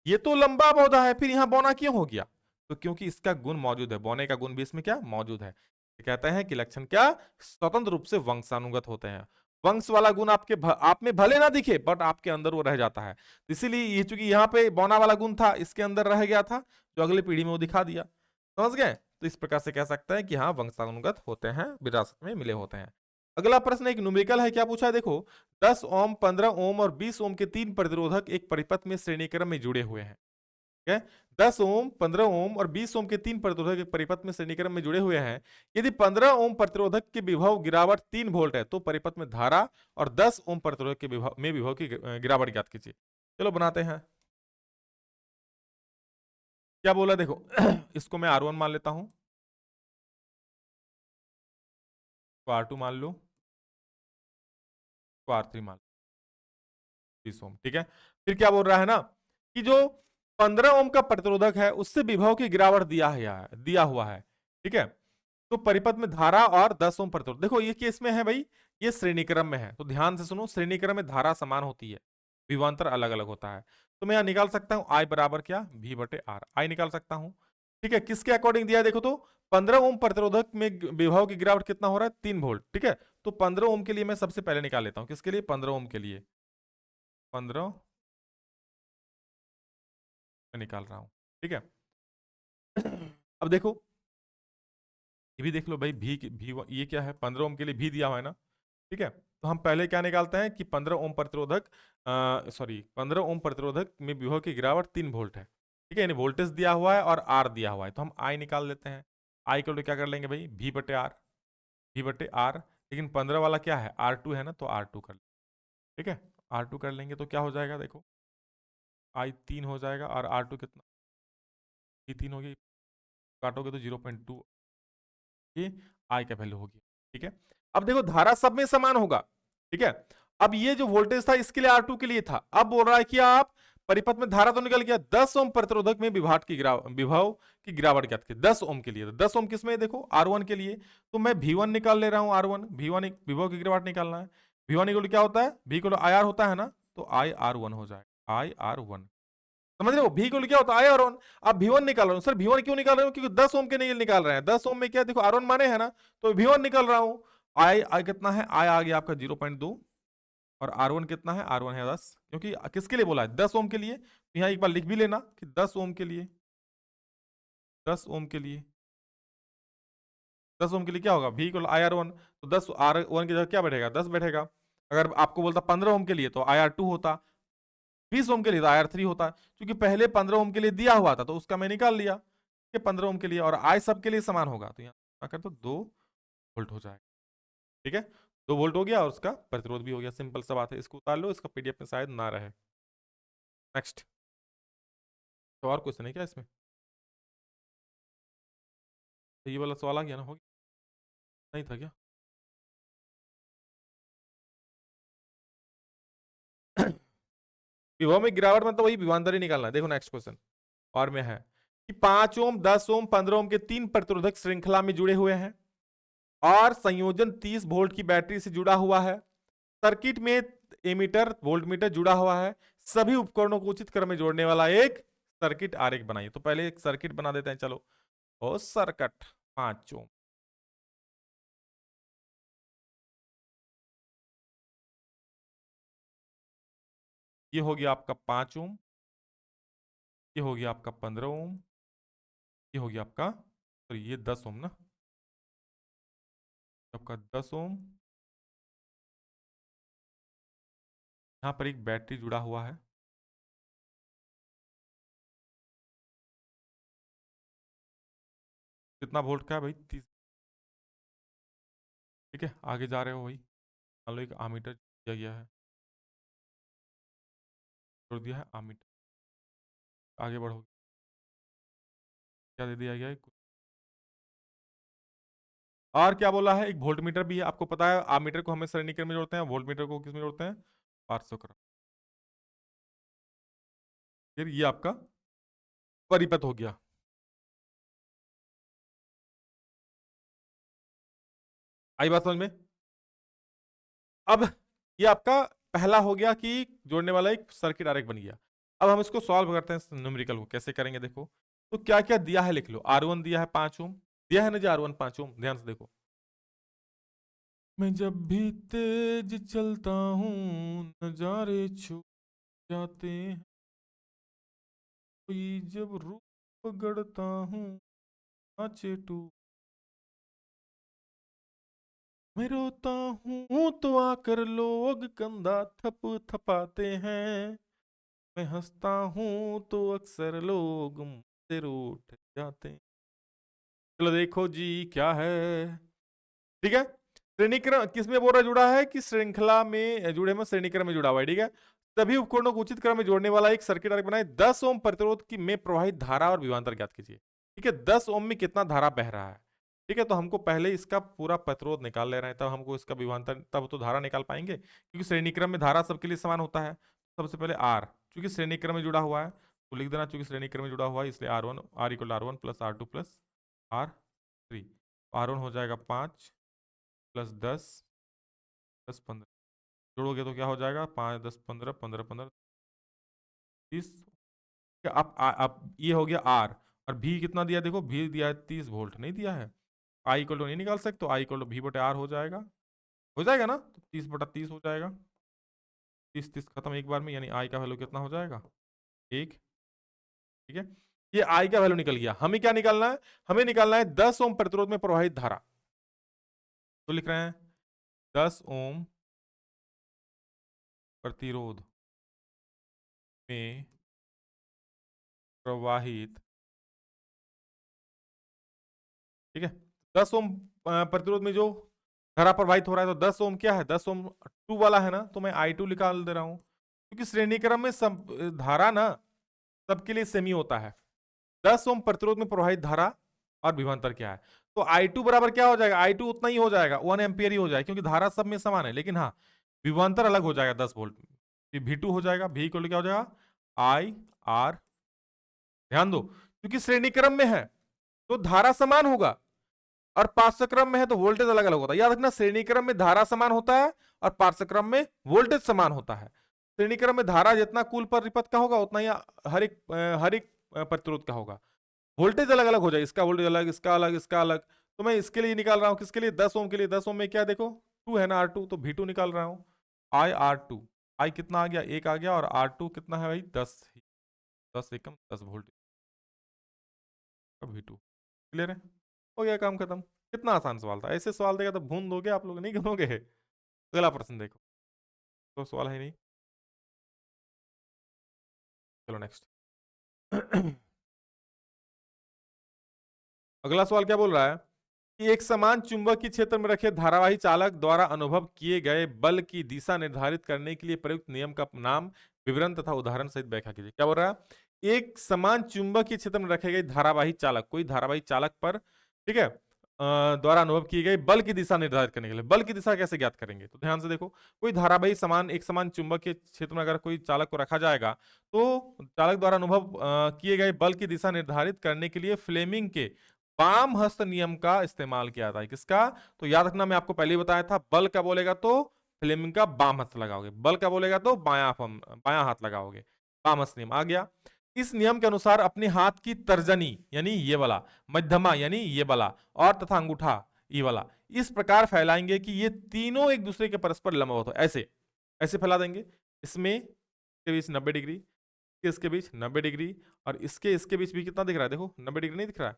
ये तो लंबा पौधा है, फिर यहां बौना क्यों हो गया, तो क्योंकि इसका गुण मौजूद है, बौने का गुण भी इसमें क्या मौजूद है। कहते हैं कि लक्षण क्या स्वतंत्र रूप से वंशानुगत होते हैं। वंश वाला गुण आप में भले ना दिखे बट आपके अंदर वो रह जाता है। इसीलिए ये चूंकि यहाँ पे बौना वाला गुण था इसके अंदर रह गया था, जो अगली पीढ़ी में वो दिखा दिया। समझ गए, तो इस प्रकार से कह सकते हैं कि हाँ वंशानुगत होते हैं, विरासत में मिले होते हैं। अगला प्रश्न एक न्यूमेरिकल है, क्या पूछा है देखो, 10 ओम 15 ओम और 20 ओम के तीन प्रतिरोधक एक परिपथ में श्रेणीक्रम में जुड़े हुए हैं। 10 ओम 15 ओम और 20 ओम के तीन प्रतिरोधक एक परिपथ में श्रेणीक्रम में जुड़े हुए हैं। यदि 15 ओम प्रतिरोधक की विभव गिरावट 3 वोल्ट है तो परिपथ में धारा, और 10 ओम प्रतिरोधक के विभव की गिरावट ज्ञात कीजिए। चलो बनाते हैं। क्या बोला देखो इसको मैं R1 मान लेता हूं, तो R2 मान लो, तो R3 मान लो, 20 ओम। ठीक है, फिर क्या बोल रहा है ना कि जो 15 ओम का प्रतिरोधक है उससे विभव की गिरावट दिया हुआ है। ठीक है, तो परिपथ में धारा और 10 ओम प्रतिरोध, देखो ये केस में है भाई, ये श्रेणी क्रम में है, तो ध्यान से सुनो, श्रेणी क्रम में धारा समान होती है, विभवांतर अलग अलग होता है। तो मैं यहां निकाल सकता हूं आई बराबर क्या, V बटे आर, आई निकाल सकता हूं। ठीक है, किसके अकॉर्डिंग दिया है देखो तो, 15 ओम प्रतिरोधक में विभव की गिरावट कितना हो रहा है, 3 वोल्ट। ठीक है, तो 15 ओम के लिए मैं सबसे पहले निकाल लेता हूं, किसके लिए, 15 ओम के लिए, 15 मैं निकाल रहा हूं। ठीक है अब देखो, ये भी देख लो भाई, भी ये क्या है, 15 ओम के लिए भी दिया हुआ है ना। ठीक है, तो हम पहले क्या निकालते हैं कि 15 ओम प्रतिरोधक, सॉरी 15 ओम प्रतिरोधक में विभव की गिरावट 3 वोल्ट है। ठीक है, यानी वोल्टेज दिया हुआ है और आर दिया हुआ है, तो हम आई निकाल लेते हैं। आई को क्या कर लेंगे भाई, V बटे आर, V बटे आर, लेकिन 15 वाला क्या है, R2 है ना, तो R2 कर लेंगे। ठीक है, R2 कर लेंगे तो क्या हो जाएगा देखो, आई 3 हो जाएगा और R2 कितना, ये 3 हो गई, काटोगे तो 0.2, ये आई का वैल्यू होगी। ठीक है, अब देखो धारा सब में समान होगा। ठीक है, अब ये जो वोल्टेज था इसके लिए R2 के लिए था, अब बोल रहा है कि आप परिपथ में धारा तो निकल गया, 10 ओम प्रतिरोधक में विभव की गिरावट ज्ञात की, 10 ओम के लिए, 10 ओम किसमें देखो, R1 के लिए, तो मैं V1 निकाल ले रहा हूं, R1 V1 विभव की गिरावट निकालना है। V1 इक्वल क्या होता है, V इक्वल IR होता है ना, तो IR1 हो जाएगा, IR1, समझ रहे हो, V इक्वल क्या होता है, IR1। अब V1 निकाल रहा हूं सर, V1 क्यों निकाल रहा हूं, क्योंकि 10 ओम के नहीं निकाल रहे हैं, 10 ओम में क्या देखो R1 माने है ना, तो V1 निकाल रहा हूं। आई आई कितना है, आई आ गया आपका 0.2, और R1 कितना है, R1 है 10, क्योंकि किसके लिए बोला है, 10 ओम के लिए, तो यहाँ एक बार लिख भी लेना कि 10 ओम के लिए, 10 ओम के लिए, 10 ओम के लिए क्या होगा, V इक्वल IR1, तो 10 R1 की जगह क्या बैठेगा, 10 बैठेगा। अगर आपको बोलता 15 ओम के लिए तो IR2 होता, 20 ओम के लिए तो IR3 होता, क्योंकि पहले 15 ओम के लिए दिया हुआ था तो उसका मैं निकाल लिया कि 15 ओम के लिए, और आई सब के लिए समान होगा, तो यहाँ कर तो 2 वोल्ट हो जाएगा। ठीक है, 2 वोल्ट हो गया और उसका प्रतिरोध भी हो गया, सिंपल सा बात है, इसको उतार लो, इसका PDF में शायद ना रहे। नेक्स्ट, तो और क्वेश्चन है क्या इसमें, तो ये वाला सवाल आ गया ना, हो गया, नहीं था क्या विभव में गिरावट मतलब वही विभवांतर ही निकालना है। देखो नेक्स्ट क्वेश्चन और में है कि 5 ओम, 10 ओम, 15 ओम के 3 प्रतिरोधक श्रृंखला में जुड़े हुए हैं और संयोजन 30 वोल्ट की बैटरी से जुड़ा हुआ है। सर्किट में एमीटर वोल्टमीटर जुड़ा हुआ है। सभी उपकरणों को उचित क्रम में जोड़ने वाला एक सर्किट आरेख बनाइए। तो पहले एक सर्किट बना देते हैं, चलो। ओ सर्किट 5 ओम, ये हो गया आपका 5 ओम, ये हो गया आपका 15 ओम, ये हो गया आपका, सॉरी ये 10 ओम ना, आपका 10 ओम, यहाँ पर एक बैटरी जुड़ा हुआ है, कितना वोल्ट का है भाई, 30। ठीक है, आगे जा रहे हो भाई, मान लो एक आमीटर दिया गया है, जोड़ दिया है आमीटर, आगे बढ़ो, क्या दे दिया गया है, और क्या बोला है, एक वोल्ट मीटर भी है। आपको पता है आमीटर को हमें श्रेणीक्रम में जोड़ते हैं, वोल्ट मीटर को किस में जोड़ते हैं, 500 क्रम। फिर ये आपका परिपथ हो गया। आई बात समझ में। अब ये आपका पहला हो गया कि जोड़ने वाला एक सर्किट आरेख बन गया। अब हम इसको सॉल्व करते हैं, न्यूमेरिकल को कैसे करेंगे देखो। तो क्या क्या दिया है लिख लो, R1 दिया है 5 ओम, दिया है ना जी R1 5 ओम, ध्यान से देखो। मैं जब भी तेज चलता हूँ नजारे छू जाते हैं, कोई जब रूप गढ़ता हूँ नाचे टू, मैं रोता हूँ तो आकर लोग कंधा थप थपाते हैं, मैं हंसता हूँ तो अक्सर लोग मुझसे रूठ जाते हैं। चलो देखो जी क्या है। ठीक है, श्रेणी क्रम किस में बोल रहा जुड़ा है कि श्रृंखला में जुड़े में श्रेणी क्रम में जुड़ा हुआ है। ठीक है, सभी उपकरणों को उचित क्रम में जोड़ने वाला एक सर्किट आरेख बनाए। 10 ओम प्रतिरोध की में प्रवाहित धारा और विभवांतर ज्ञात कीजिए। ठीक है, 10 ओम में कितना धारा बह रहा है। ठीक है, तो हमको पहले इसका पूरा प्रतिरोध निकाल ले रहे हैं, तब हमको इसका विभवांतर, तब तो धारा निकाल पाएंगे, क्योंकि श्रेणी क्रम में धारा सबके लिए समान होता है। सबसे पहले आर, चूंकि श्रेणी क्रम में जुड़ा हुआ है तो लिख देना, चूंकि श्रेणी क्रम में जुड़ा हुआ है इसलिए R1 R equal R1 plus R2 plus R3। R1 हो जाएगा 5 प्लस 10 प्लस 15, जोड़ोगे तो क्या हो जाएगा 5 10 15 15 15 30। अब ये हो गया आर, और भी कितना दिया, देखो भी दिया है 30 वोल्ट, नहीं दिया है। आई इक्वल टू नहीं निकाल सकते, तो आई इक्वल टू भी बटे आर हो जाएगा ना, तो 30/30 हो जाएगा। 30 खत्म एक बार में, यानी आई का वैल्यू कितना हो जाएगा 1। ठीक है, ये आई का वैल्यू निकल गया। हमें क्या निकालना है, हमें निकालना है 10 ओम प्रतिरोध में प्रवाहित धारा। तो लिख रहे हैं 10 ओम प्रतिरोध में प्रवाहित, ठीक है, 10 ओम प्रतिरोध में जो धारा प्रवाहित हो रहा है, तो 10 ओम क्या है, 10 ओम 2 वाला है ना, तो मैं I2 निकाल दे रहा हूं, क्योंकि श्रेणी क्रम में सब धारा ना सबके लिए सेमी होता है। 10 ओम प्रतिरोध में प्रवाहित धारा और विभवांतर क्या है, तो I2 बराबर क्या हो जाएगा, I2 उतना ही हो जाएगा, 1 एम्पियर ही हो जाएगा, क्योंकि धारा सब में समान है, लेकिन हाँ विभवांतर अलग हो जाएगा 10 वोल्ट। V2 हो जाएगा, V इक्वल क्या हो जाएगा IR। ध्यान दो, क्योंकि श्रेणी क्रम में है तो धारा समान होगा, और पार्श्वक्रम में है तो वोल्टेज अलग अलग होता है। याद रखना, श्रेणी क्रम में धारा समान होता है और पार्श्वक्रम में वोल्टेज समान होता है। श्रेणी क्रम में धारा जितना कुल परिपथ का होगा उतना ही हर एक प्रतिरोध का होगा। वोल्टेज अलग अलग हो जाए, इसका वोल्टेज अलग, इसका अलग, इसका अलग। तो मैं इसके लिए निकाल रहा हूं, किसके लिए, 10 ओम के लिए। 10 ओम में क्या देखो 2 है ना, R2, तो V2 निकाल रहा हूं, IR2। आई कितना आ गया, 1 आ गया, और R2 कितना है भाई 10, 10 एकम 10 वोल्ट V2। क्लियर है, हो गया काम खत्म। कितना आसान सवाल था, ऐसे सवाल देगा तो भून दोगे आप लोग, नहीं गिनोगे। अगला प्रश्न देखो, तो सवाल है नहीं, चलो नेक्स्ट। अगला सवाल क्या बोल रहा है कि एक समान चुंबकीय क्षेत्र में रखे धारावाही चालक द्वारा अनुभव किए गए बल की दिशा निर्धारित करने के लिए प्रयुक्त नियम का नाम, विवरण तथा उदाहरण सहित व्याख्या कीजिए। क्या बोल रहा है, एक समान चुंबकीय क्षेत्र में रखे गए धारावाही चालक, कोई धारावाही चालक पर, ठीक है, द्वारा अनुभव की गई बल की दिशा निर्धारित करने के लिए, बल की दिशा कैसे ज्ञात करेंगे, तो ध्यान से देखो, कोई धारावाही समान एक समान चुंबकीय क्षेत्र में अगर कोई चालक को रखा जाएगा, तो चालक द्वारा अनुभव किए गए बल की दिशा निर्धारित करने के लिए फ्लेमिंग के वाम हस्त नियम का इस्तेमाल किया जाता है। किसका, तो याद रखना, मैं आपको पहले ही बताया था, बल का बोलेगा तो फ्लेमिंग का बाम हस्त लगाओगे, बल का बोलेगा तो बायां हाथ लगाओगे, वाम हस्त नियम आ गया। इस नियम के अनुसार अपने हाथ की तर्जनी यानी ये वाला, मध्यमा यानी ये वाला, और तथा अंगूठा ये वाला इस प्रकार फैलाएंगे कि ये तीनों एक दूसरे के परस्पर लंबवत हो। ऐसे ऐसे फैला देंगे, इसमें के बीच 90 डिग्री, इसके बीच 90 डिग्री, और इसके बीच भी कितना दिख रहा है, देखो 90 डिग्री नहीं दिख रहा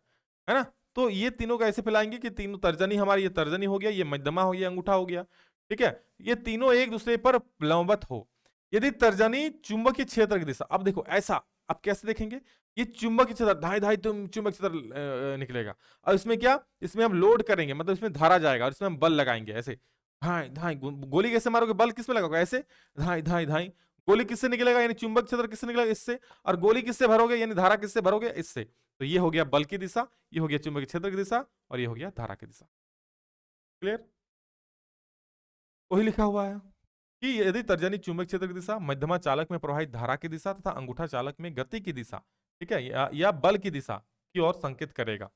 है ना। तो ये तीनों को ऐसे फैलाएंगे कि तीनों तर्जनी, हमारी ये तर्जनी हो गया, ये मध्यमा हो गया, अंगूठा हो गया, ठीक है, ये तीनों एक दूसरे पर लंबवत हो। यदि तर्जनी चुंबकीय क्षेत्र की दिशा, अब देखो ऐसा, अब कैसे देखेंगे, ये चुंबकीय क्षेत्र धाई धाई तुम चुंबकीय क्षेत्र निकलेगा, और इसमें क्या, इसमें हम लोड करेंगे, मतलब इसमें धारा जाएगा, और इसमें हम बल लगाएंगे ऐसे, धाई धाई। गोली कैसे मारोगे, बल किस पे लगाओगे, ऐसे धाई धाई धाई। गोली किससे निकलेगा, यानी चुंबक क्षेत्र किससे निकलेगा, इससे, और गोली किससे भरोगे, यानी धारा किससे भरोगे, इससे। तो ये हो गया बल की दिशा, ये हो गया चुंबकीय क्षेत्र की दिशा, और ये हो गया धारा की दिशा। क्लियर, वही लिखा हुआ है कि यदि तर्जनी चुंबक क्षेत्र की दिशा, मध्यमा चालक में प्रवाहित धारा की दिशा तथा अंगूठा चालक में गति की दिशा, ठीक है, या बल की दिशा की ओर संकेत करेगा।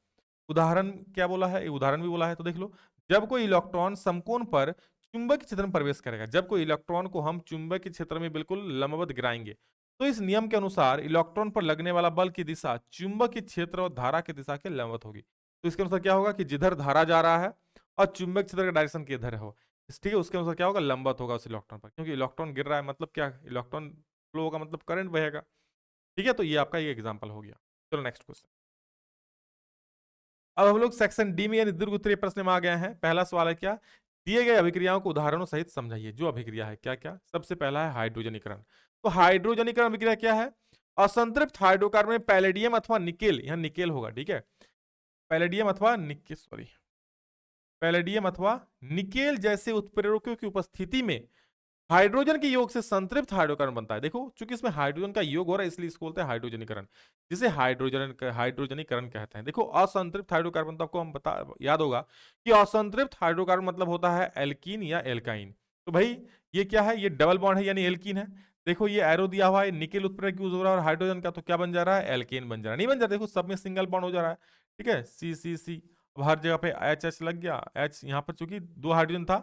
उदाहरण क्या बोला है, उदाहरण भी बोला है, तो देख लो, जब कोई इलेक्ट्रॉन समकोण पर चुंबकीय क्षेत्र में प्रवेश करेगा, जब कोई इलेक्ट्रॉन को हम चुंबकीय क्षेत्र में बिल्कुल लंबवत गिराएंगे, तो इस नियम के अनुसार इलेक्ट्रॉन पर लगने वाला बल की दिशा चुंबकीय क्षेत्र और धारा की दिशा के लंबवत होगी। तो इसके अनुसार क्या होगा कि जिधर धारा जा रहा है और चुंबक क्षेत्र का डायरेक्शन किधर हो, ठीक है, उसके अनुसार क्या होगा, लंबवत होगा उस इलेक्ट्रॉन पर, क्योंकि इलेक्ट्रॉन गिर रहा है, मतलब क्या, इलेक्ट्रॉन फ्लो होगा, मतलब करंट बहेगा। ठीक है, तो ये आपका ये एग्जांपल हो गया। चलो नेक्स्ट क्वेश्चन। अब हम लोग सेक्शन डी में यानी दीर्घ उत्तरीय प्रश्न में आ गए हैं। पहला सवाल है क्या, दिए गए अभिक्रियाओं को उदाहरणों सहित समझाइए। जो अभिक्रिया है क्या क्या, सबसे पहला है हाइड्रोजनीकरण। तो हाइड्रोजनीकरण अभिक्रिया क्या है, असंतृप्त हाइड्रोकार्बन में पैलेडियम अथवा निकेल, यहां निकेल होगा, ठीक है, पैलेडियम अथवा निकेल, सॉरी, पैलेडियम अथवा निकेल जैसे उत्प्रेरकों की उपस्थिति में हाइड्रोजन के योग से संतृप्त हाइड्रोकार्बन बनता है। देखो चूंकि इसमें हाइड्रोजन का योग हो रहा है इसलिए इसको बोलते हैं हाइड्रोजनीकरण, जिसे हाइड्रोजनीकरण कहते हैं। देखो असंतृप्त हाइड्रोकार्बन तो आपको हम बता याद होगा कि असंतृप्त हाइड्रोकार्बन मतलब होता है एल्कीन या एल्काइन। तो भाई ये क्या है, ये डबल बॉन्ड है यानी एल्कीन है। देखो ये एरो दिया हुआ है, निकेल उत्प्रेरक यूज हो रहा है और हाइड्रोजन का, तो क्या बन जा रहा है, एल्केन बन जा रहा है। नहीं बन जा रहा, देखो सब में सिंगल बॉन्ड हो जा रहा है। ठीक है, सी सी सी, अब हर जगह पे एच एच लग गया। एच यहाँ पर चूंकि दो हाइड्रोजन था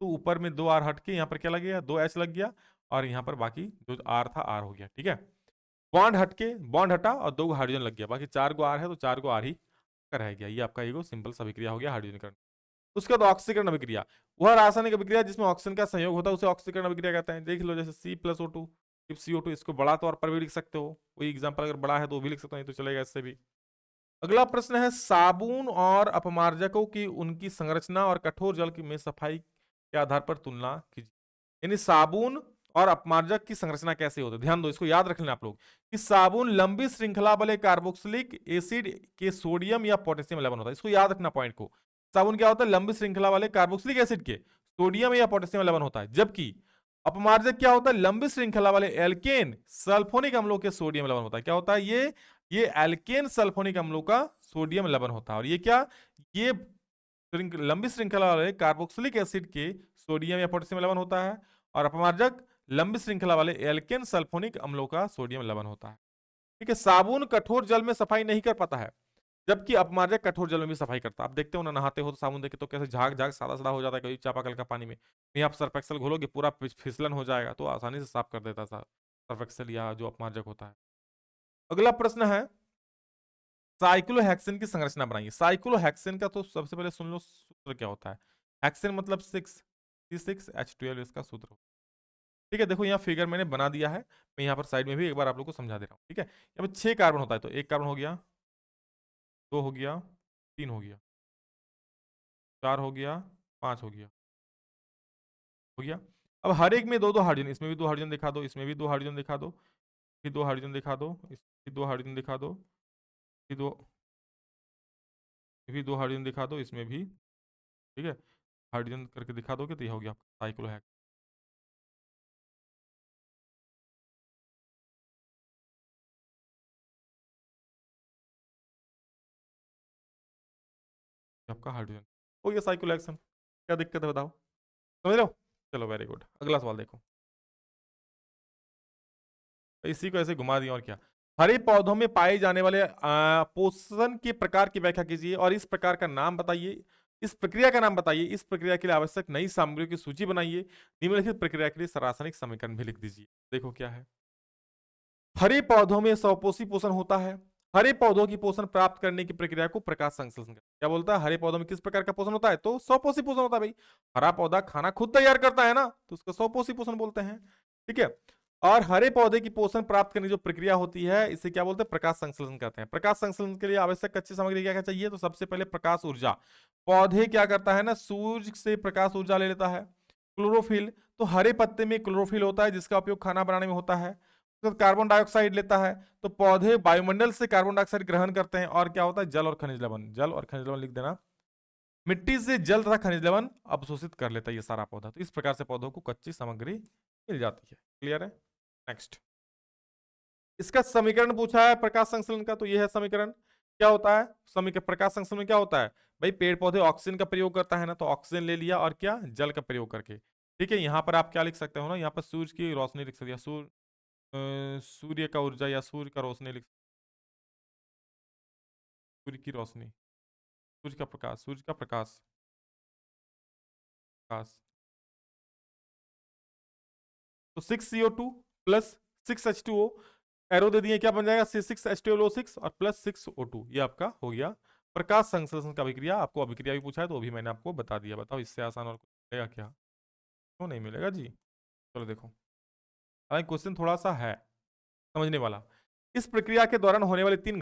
तो ऊपर में दो आर हट के यहाँ पर क्या लग गया, दो एच लग गया, और यहाँ पर बाकी जो आर था आर हो गया। ठीक है, बॉन्ड हट के बॉन्ड हटा और दो हाइड्रोजन लग गया, बाकी चार गो आर है तो चार गो आर ही रह गया। ये आपका एगो सिंपल सा अभिक्रिया हो गया हाइड्रोजनीकरण। उसके बाद ऑक्सीकरण अभिक्रिया, वह रासायनिक अभिक्रिया जिसमें ऑक्सीजन का संयोग होता है उसे ऑक्सीकरण अभिक्रिया कहते हैं। देख लो जैसे C+O2, इफ CO2, इसको बड़ा तौर पर भी लिख सकते हो, कोई एग्जांपल अगर बड़ा है तो वो भी लिख सकते हो, नहीं तो चलेगा इससे भी। अगला प्रश्न है साबुन और अपमार्जकों की उनकी संरचना और कठोर जल की में सफाई के आधार पर तुलना कीजिए। यानी साबुन और अपमार्जक की संरचना कैसे होती है, ध्यान दो, इसको याद रख लेना आप लोग कि साबुन लंबी श्रृंखला वाले कार्बोक्सिलिक एसिड के सोडियम या पोटेशियम लवण होता है। इसको याद रखना पॉइंट को। साबुन क्या होता है, लंबी श्रृंखला वाले कार्बोक्सिलिक एसिड के सोडियम या पोटेशियम लवण होता है, जबकि अपमार्जक क्या होता है, लंबी श्रृंखला वाले एल्केन सल्फोनिक अम्लों के सोडियम लवण होता है। क्या होता है ये एल्केन सल्फोनिक अम्लों का सोडियम लवण होता है। और ये क्या, ये लंबी श्रृंखला वाले कार्बोक्सिलिक एसिड के सोडियम या पोटेशियम लवण होता है, और अपमार्जक लंबी श्रृंखला वाले एल्केन सल्फोनिक अम्लों का सोडियम लवण होता है। ठीक है, साबुन कठोर जल में सफाई नहीं कर पाता है, जबकि अपमार्जक कठोर जल में भी सफाई करता है। आप देखते हो ना, नहाते हो तो साबुन देखे तो कैसे झाग झाग सादा सादा हो जाता है कभी चापाकल का पानी में, नहीं आप सर्फ एक्सेल घोलोगे पूरा फिसलन हो जाएगा, तो आसानी से साफ कर देता है सर्फ एक्सेल या जो अपमार्जक होता है। अगला प्रश्न है साइक्लोहेक्सेन की संरचना बनाइए। साइक्लोहेक्सेन का तो सबसे पहले सुन लो सूत्र क्या होता है। हेक्सेन मतलब 6 C6H12 इसका सूत्र। ठीक है, देखो यहाँ फिगर मैंने बना दिया है, मैं यहाँ पर साइड में भी एक बार आप लोग को समझा दे रहा हूँ। ठीक है, यहाँ पर 6 कार्बन होता है, तो एक कार्बन हो गया, दो हो गया, तीन हो गया, चार हो गया, पांच हो गया। अब हर एक में दो दो हाइड्रोजन, इसमें भी दो हाइड्रोजन दिखा दो, इसमें भी दो हाइड्रोजन दिखा दो, फिर दो हाइड्रोजन दिखा दो, इसमें दो हाइड्रोजन दिखा दो, फिर दो, भी दो हाइड्रोजन दिखा दो इसमें भी। ठीक है, हाइड्रोजन करके दिखा दोगे तो ये हो गया आपका साइक्लोहेक्सेन। आपका हाइड्रोजन हो गया साइक्लोहेक्सेन। क्या दिक्कत है बताओ, समझ रहे हो। चलो वेरी गुड, अगला सवाल देखो। इसी को ऐसे घुमा दिया और क्या। हरे पौधों में पाए जाने वाले पोषण के प्रकार की व्याख्या कीजिए और इस प्रकार का नाम बताइए, इस प्रक्रिया का नाम बताइए, इस प्रक्रिया के लिए आवश्यक नई सामग्रियों की सूची बनाइए, निम्नलिखित प्रक्रिया के लिए रासायनिक समीकरण भी लिख दीजिए। देखो क्या है, हरे पौधों में स्वपोषी पोषण होता है। हरे पौधों की पोषण प्राप्त करने की प्रक्रिया को प्रकाश संश्लेषण कहते हैं। क्या बोलता है, हरे पौधों में किस प्रकार का पोषण होता है, तो स्वपोषी पोषण होता है। भाई हरा पौधा खाना खुद तैयार करता है ना, तो उसको स्वपोषी पोषण बोलते हैं। ठीक है, और हरे पौधे की पोषण प्राप्त करने की जो प्रक्रिया होती है इसे क्या बोलते हैं, प्रकाश संश्लेषण कहते हैं। प्रकाश संश्लेषण के लिए आवश्यक कच्ची सामग्री क्या क्या चाहिए, तो सबसे पहले प्रकाश ऊर्जा। पौधे क्या करता है ना, सूर्य से प्रकाश ऊर्जा ले लेता है। क्लोरोफिल, तो हरे पत्ते में क्लोरोफिल होता है जिसका उपयोग खाना बनाने में होता है। तो कार्बन डाइऑक्साइड लेता है, तो पौधे वायुमंडल से कार्बन डाइऑक्साइड ग्रहण करते हैं। और क्या होता है, जल और खनिज लवण, जल और खनिज लवण लिख देना। मिट्टी से जल तथा खनिज लवण अवशोषित कर लेता है ये सारा पौधा। तो इस प्रकार से पौधों को कच्ची सामग्री मिल जाती है। क्लियर है, नेक्स्ट। इसका समीकरण पूछा है प्रकाश संश्लेषण का, तो ये है समीकरण। क्या होता है समीकरण, प्रकाश संश्लेषण में क्या होता है भाई, पेड़ पौधे ऑक्सीजन का प्रयोग करता है ना, तो ऑक्सीजन ले लिया और क्या, जल का प्रयोग करके। ठीक है, यहाँ पर आप क्या लिख सकते हो ना, यहाँ पर सूर्य की रोशनी लिख सकते हो, सूर्य का ऊर्जा या सूर्य का रोशनी लिख, सूर्य की रोशनी, सूर्य का प्रकाश, सूर्य का प्रकाश, प्रकाश। तो 6CO2 प्लस 6H2O, एरो दे दिए, क्या बन जाएगा, C6H12O6 और प्लस 6O2, ये आपका हो गया प्रकाश संश्लेषण का अभिक्रिया। आपको अभिक्रिया भी पूछा है तो भी मैंने आपको बता दिया। बताओ इससे आसान और कुछ मिलेगा क्या, क्यों नहीं मिलेगा जी। चलो देखो, क्वेश्चन थोड़ा सा है समझने वाला। इस प्रक्रिया के दौरान होने वाले तीन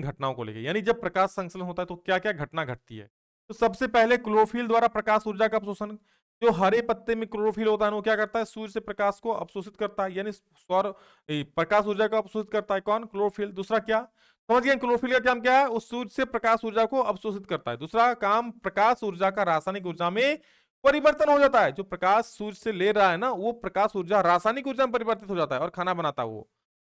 घटनाओं को लेके, यानी जब प्रकाश संश्लेषण होता है तो क्या क्या घटना घटती है। तो सबसे पहले क्लोरोफिल द्वारा प्रकाश ऊर्जा का अवशोषण। जो हरे पत्ते में क्लोरोफिल होता है वो क्या करता है, सूर्य से प्रकाश को अवशोषित करता है, यानी सौर प्रकाश ऊर्जा को अवशोषित करता है कौन, क्लोरोफिल। दूसरा क्या, समझ गए, क्लोरोफिल का काम क्या है, उस सूर्य से प्रकाश ऊर्जा को अवशोषित करता है। दूसरा काम, प्रकाश ऊर्जा का रासायनिक ऊर्जा में परिवर्तन हो जाता है। जो प्रकाश सूर्य से ले रहा है ना, वो प्रकाश ऊर्जा रासायनिक ऊर्जा में परिवर्तित हो जाता है और खाना बनाता है वो।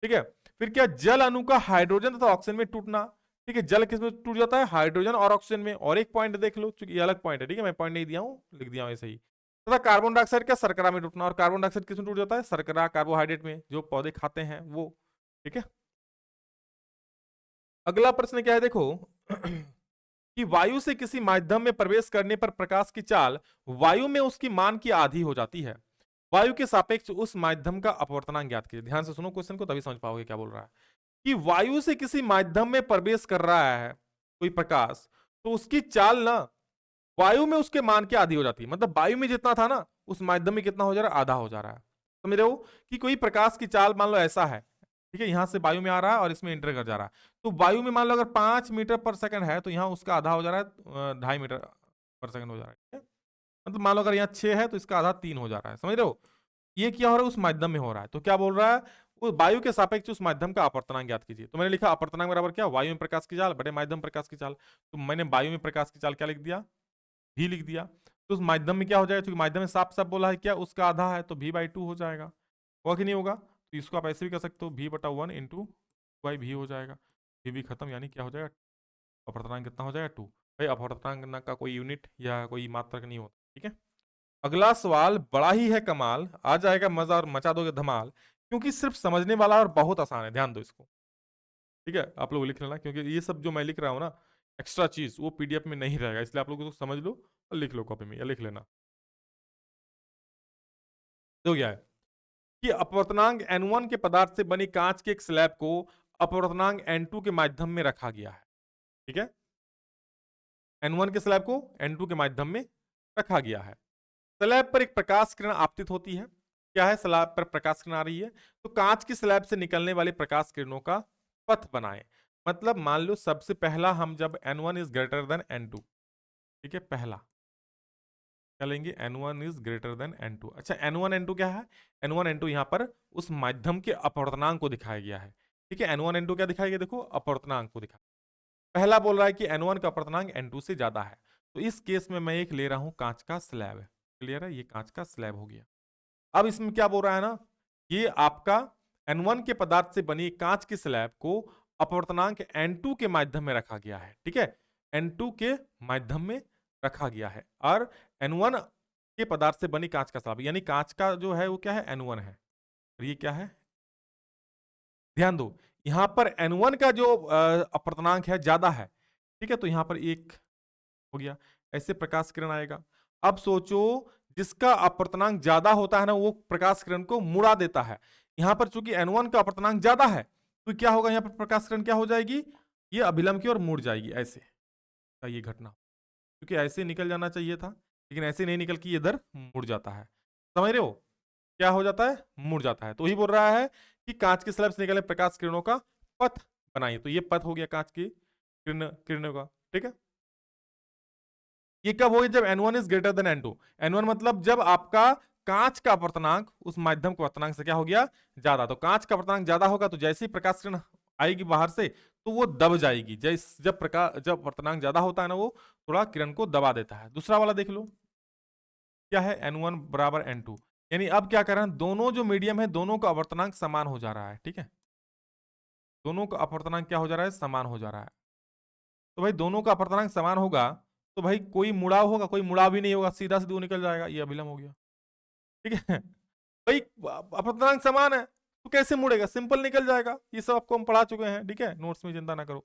ठीक है। फिर क्या, जल अणु का हाइड्रोजन तथा ऑक्सीजन में टूटना। ठीक है, जल किसमें टूट जाता है, हाइड्रोजन और ऑक्सीजन में। और एक पॉइंट देख लो, चूंकि ये अलग पॉइंट है, ठीक है, मैं पॉइंट नहीं दिया हूं, लिख दिया हूं ऐसे ही। तथा कार्बन डाइऑक्साइड का शर्करा में टूटना। और कार्बन डाइऑक्साइड किसमें टूट जाता है, शर्करा कार्बोहाइड्रेट में, जो पौधे खाते हैं वो। ठीक है। अगला प्रश्न क्या है, देखो कि वायु से किसी माध्यम में प्रवेश करने पर प्रकाश की चाल वायु में उसकी मान की आधी हो जाती है। वायु के सापेक्ष उस माध्यम का अपवर्तनांक ज्ञात कीजिए। ध्यान से सुनो क्वेश्चन को, तभी समझ पाओगे क्या बोल रहा है। कि वायु से किसी माध्यम में प्रवेश कर रहा है कोई प्रकाश, तो उसकी चाल ना वायु में उसके मान की आधी हो जाती है। मतलब वायु में जितना था ना, उस माध्यम में कितना हो जा रहा है, आधा हो जा रहा है। समझ रहे हो कि कोई प्रकाश की चाल मान लो ऐसा है, ठीक है, यहां से वायु में आ रहा है और इसमें एंटर कर जा रहा है। तो वायु में मान लो अगर 5 मीटर पर सेकंड है, तो यहाँ उसका आधा हो जा रहा है 2.5 मीटर पर सेकंड हो जा रहा है। ठीक है? मतलब मान लो अगर यहाँ 6 है, तो इसका आधा 3 हो जा रहा है। समझ रहे हो, ये क्या हो रहा है, उस माध्यम में हो रहा है। तो क्या बोल रहा है, वो वायु के सापेक्ष उस माध्यम का अपवर्तनांक ज्ञात कीजिए। तो मैंने लिखा अपवर्तनांक बराबर क्या, वायु में प्रकाश की चाल बटे माध्यम प्रकाश की चाल। तो मैंने वायु में प्रकाश की चाल क्या लिख दिया, भी लिख दिया। तो उस माध्यम में क्या हो जाएगा, क्योंकि माध्यम में साफ साफ बोला है क्या, उसका आधा है, तो v/2 हो जाएगा। होगा कि नहीं होगा, तो इसको आप ऐसे भी कर सकते हो, v/1 इंटू बाई भी हो जाएगा। भी खत्म, यानी क्या हो जाएगा, अपवर्तनांक कितना हो जाएगा 2। भाई अपवर्तनांक का कोई यूनिट या कोई मात्रक नहीं होता। ठीक है। अगला सवाल बड़ा ही है कमाल, आ जाएगा मजा और मचा दोगे धमाल, क्योंकि सिर्फ समझने वाला और बहुत आसान है। ध्यान दो इसको, ठीक है, आप लोग लिख लेना, क्योंकि ये सब जो मैं लिख रहा हूँ ना, एक्स्ट्रा चीज वो पीडीएफ में नहीं रहेगा, इसलिए आप लोग इसको समझ लो और लिख लो कॉपी में, या लिख लेना। तो क्या है कि अपवर्तनांक N1 के पदार्थ से बनी कांच के एक स्लैब को अपवर्तनांक N2 के माध्यम में रखा गया है। ठीक है, N1 के स्लैब को N2 के माध्यम में रखा गया है। स्लैब पर एक प्रकाश किरण आपतित होती है। क्या है, स्लैब पर प्रकाश किरण आ रही है, तो कांच की स्लैब से निकलने वाली प्रकाश किरणों का पथ बनाएं। मतलब मान लो सबसे पहला हम जब N1 is greater than N2, ठीक है, पहला क्या लेंगे, N1 is greater than N2। अच्छा, N1 N2 क्या है, N1 N2 यहां पर उस माध्यम के अपवर्तनांक को दिखाया गया है। ठीक है, N1 N2 क्या दिखाया गया, देखो अपवर्तनांक को दिखा। पहला बोल रहा है कि N1 का अपवर्तनांक N2 से ज्यादा है, तो इस केस में मैं एक ले रहा हूं कांच का स्लैब। क्लियर है, ये कांच का स्लैब हो गया। अब इसमें क्या बोल रहा है ना, ये आपका N1 के पदार्थ से बनी कांच की स्लैब को अपवर्तनांक N2 के माध्यम में रखा गया है। ठीक है, N2 के माध्यम में रखा गया है, और N1 के पदार्थ से बनी कांच का स्लैब, यानी कांच का जो है वो क्या है, N1 है, और ये क्या है, ध्यान दो, यहां पर N1 का जो अपवर्तनांक है ज्यादा है। ठीक है, तो यहां पर एक हो गया, ऐसे प्रकाश किरण आएगा। अब सोचो, जिसका अपवर्तनांक ज्यादा होता है ना, वो प्रकाश किरण को मुड़ा देता है। यहां पर चूंकि N1 का अपवर्तनांक ज्यादा है, तो क्या होगा, यहां पर प्रकाश किरण क्या हो जाएगी, ये अभिलंब की ओर मुड़ जाएगी ऐसे। ये घटना, क्योंकि ऐसे निकल जाना चाहिए था, लेकिन ऐसे नहीं निकल के ये इधर मुड़ जाता है। समझ रहे हो, क्या हो जाता है, मुड़ जाता है। तो ही बोल रहा है कि कांच के स्लैब से निकले प्रकाश किरणों का पथ बनाइए। तो ये पथ हो गया कांच की किरणों का। ठीक है, ये कब होगी, जब N1 is greater than N2। N1 मतलब जब आपका कांच का अपवर्तनांक उस माध्यम के अपवर्तनांक से क्या हो गया, ज्यादा। तो कांच का अपवर्तनांक ज्यादा होगा, तो जैसे ही प्रकाश किरण आएगी बाहर से, तो वो दब जाएगी। जब अपवर्तनांक ज्यादा होता है ना, वो थोड़ा किरण को दबा देता है। दूसरा वाला देख लो, क्या है, N1 बराबर N2, यानी अब क्या कर रहे हैं, दोनों जो मीडियम है, दोनों का अपवर्तनांक समान हो जा रहा है। ठीक है, दोनों का अपवर्तनांक क्या हो जा रहा है, समान हो जा रहा है। तो भाई दोनों का अपवर्तनांक समान होगा, तो भाई कोई मुड़ाव होगा, कोई मुड़ाव भी नहीं होगा, सीधा सीधा निकल जाएगा, ये अभिलंब हो गया। ठीक है, भाई अपवर्तनांक समान है, तो कैसे मुड़ेगा, सिंपल निकल जाएगा। ये सब आपको हम पढ़ा चुके हैं, ठीक है, नोट्स में चिंता ना करो,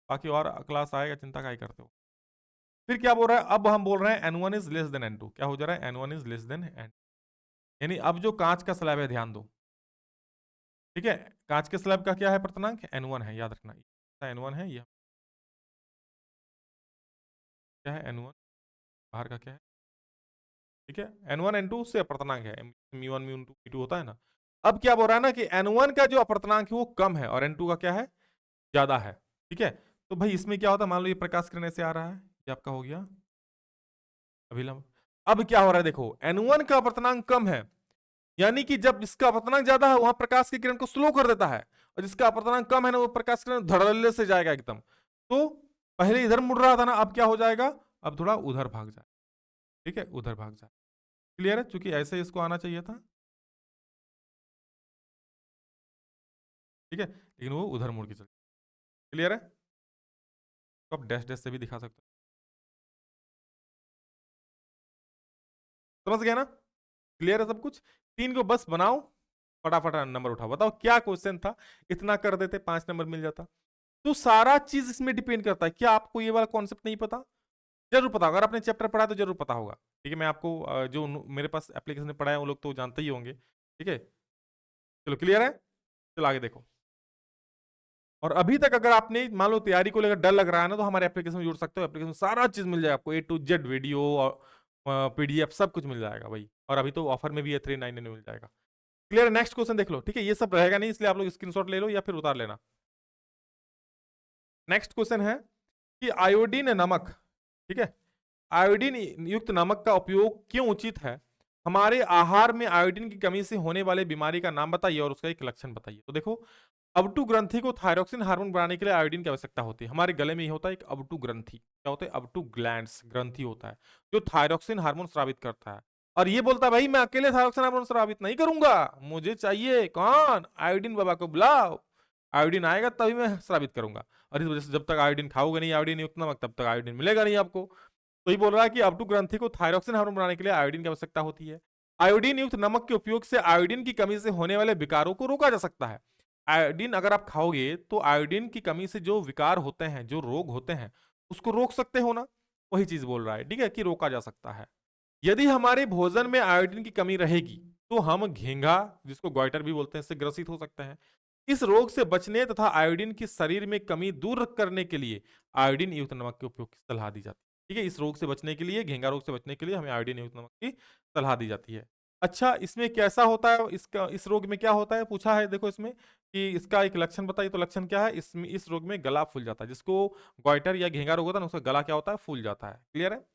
बाकी और क्लास आएगा, चिंता काय करते हो। फिर क्या बोल रहा है, अब हम बोल रहे हैं N1 is less than N2। क्या हो जा रहा है, N1 is less than N, यानी अब जो कांच का स्लैब है, ध्यान दो, ठीक है, कांच के स्लैब का क्या है अपवर्तनांक, N1 है, याद रखना, N1 है, ये क्या है, N1 बाहर का क्या है। ठीक है, N1 N2 से अपवर्तनांक है, μ1 μ2 μ2 होता है ना। अब क्या बोल रहा है ना कि N1 का जो अपवर्तनांक है वो कम है, और N2 का क्या है, ज्यादा है। ठीक है, तो भाई इसमें क्या होता है, मान लो ये प्रकाश किरण से आ रहा है, ये आपका हो गया अभिलंब। अब क्या हो रहा है, देखो N1 का अपवर्तनांक कम है, यानी कि जब इसका अपवर्तनांक ज्यादा है, वहां प्रकाश की किरण को स्लो कर देता है, और जिसका अपवर्तनांक कम है ना, वो प्रकाश किरण धड़ल्ले से जाएगा एकदम। तो पहले इधर मुड़ रहा था ना, अब क्या हो जाएगा, अब थोड़ा उधर भाग जाए। ठीक है, उधर भाग जाए। क्लियर है, क्योंकि ऐसे इसको आना चाहिए था, ठीक है, लेकिन वो उधर मुड़ के चल। क्लियर है, तो आप डैश डैश से भी दिखा सकते हो। समझ गया ना? क्लियर है सब कुछ? तीन को बस बनाओ, फटाफट नंबर उठाओ। बताओ क्या क्वेश्चन था, इतना कर देते 5 नंबर मिल जाता। तो सारा चीज इसमें डिपेंड करता है। क्या आपको ये वाला कॉन्सेप्ट नहीं पता? जरूर पता होगा, अगर आपने चैप्टर पढ़ा तो जरूर पता होगा। ठीक है, मैं आपको जो मेरे पास एप्लीकेशन में पढ़ा है वो लोग तो जानते ही होंगे। ठीक है, चलो क्लियर है, चलो आगे देखो। और अभी तक अगर आपने मान लो तैयारी को लेकर डर लग रहा है ना, तो हमारे एप्लीकेशन में जुड़ सकते हो। एप्लीकेशन सारा चीज मिल जाएगा आपको, A to Z वीडियो और PDF सब कुछ मिल जाएगा भाई। और अभी तो ऑफर में भी है, 399 में मिल जाएगा। क्लियर है? नेक्स्ट क्वेश्चन देख लो। ठीक है, ये सब रहेगा नहीं, इसलिए आप लोग स्क्रीनशॉट ले लो या फिर उतार लेना। नेक्स्ट क्वेश्चन है कि आयोडीन नमक, ठीक है, आयोडीन युक्त नमक का उपयोग क्यों उचित है? हमारे आहार में आयोडीन की कमी से होने वाले बीमारी का नाम बताइए और उसका एक लक्षण बताइए। तो देखो, अबटू ग्रंथि को थायरोक्सिन हार्मोन बनाने के लिए आयोडीन की आवश्यकता होती है। हमारे गले में ये होता है एक अबटू ग्रंथि, क्या होता है? अबटू ग्लैंड्स ग्रंथि होता है, जो थायरोक्सिन हार्मोन स्रावित करता है। और ये बोलता है भाई मैं अकेले थायरोक्सिन हार्मोन स्रावित नहीं करूंगा, मुझे चाहिए कौन? आयोडीन बाबा को बुलाओ, आयोडीन आएगा तभी मैं स्रावित करूंगा। और इस वजह से जब तक आयोडीन खाओगे नहीं आयोडीन युक्त नमक, तब तक आयोडीन मिलेगा नहीं आपको। तो ये बोल रहा है कि अबटू ग्रंथि को थायरोक्सिन हार्मोन बनाने के लिए आयोडीन की आवश्यकता होती है। आयोडीन युक्त नमक के उपयोग से आयोडीन की कमी से होने वाले विकारों को रोका जा सकता है। आयोडीन अगर आप खाओगे तो आयोडीन की कमी से जो विकार होते हैं, जो रोग होते हैं, उसको रोक सकते हो ना, वही चीज बोल रहा है। ठीक है, कि रोका जा सकता है। यदि हमारे भोजन में आयोडीन की कमी रहेगी तो हम घेंघा, जिसको गोइटर भी बोलते हैं, इससे ग्रसित हो सकते हैं। इस रोग से बचने तथा आयोडीन की शरीर में कमी दूर करने के लिए आयोडीन युक्त नमक के उपयोग की सलाह दी जाती है। ठीक है, इस रोग से बचने के लिए, घेंघा रोग से बचने के लिए हमें आयोडीन युक्त नमक की सलाह दी जाती है। अच्छा, इसमें कैसा होता है, इसका इस रोग में क्या होता है पूछा है, देखो इसमें कि इसका एक लक्षण बताइए। तो लक्षण क्या है इसमें? इस रोग में गला फूल जाता है, जिसको गोइटर या घेंघा रोग होता है ना, उसका गला क्या होता है? फूल जाता है। क्लियर है?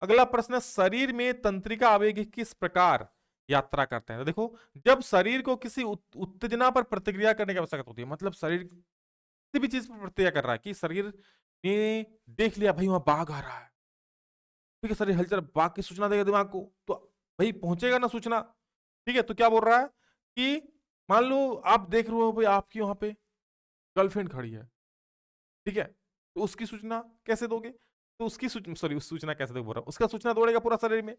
अगला प्रश्न है, शरीर में तंत्रिका आवेग किस प्रकार यात्रा करते हैं? तो देखो, जब शरीर को किसी उत्तेजना पर प्रतिक्रिया करने की आवश्यकता होती है, मतलब शरीर किसी भी चीज पर प्रतिक्रिया कर रहा है, कि शरीर ने देख लिया भाई वहां बाघ आ रहा है, ठीक है, शरीर हलचल, बाघ की सूचना देगा दिमाग को, तो भाई पहुंचेगा ना सूचना। ठीक है, तो क्या बोल रहा है कि मान लो आप देख रहे हो भाई आपकी वहां पे गर्लफ्रेंड खड़ी है, ठीक है, तो उसकी सूचना कैसे दोगे? तो उसकी सॉरी, उस सूचना कैसे दोगे बोल रहा हूं, उसका सूचना दौड़ेगा पूरा शरीर में।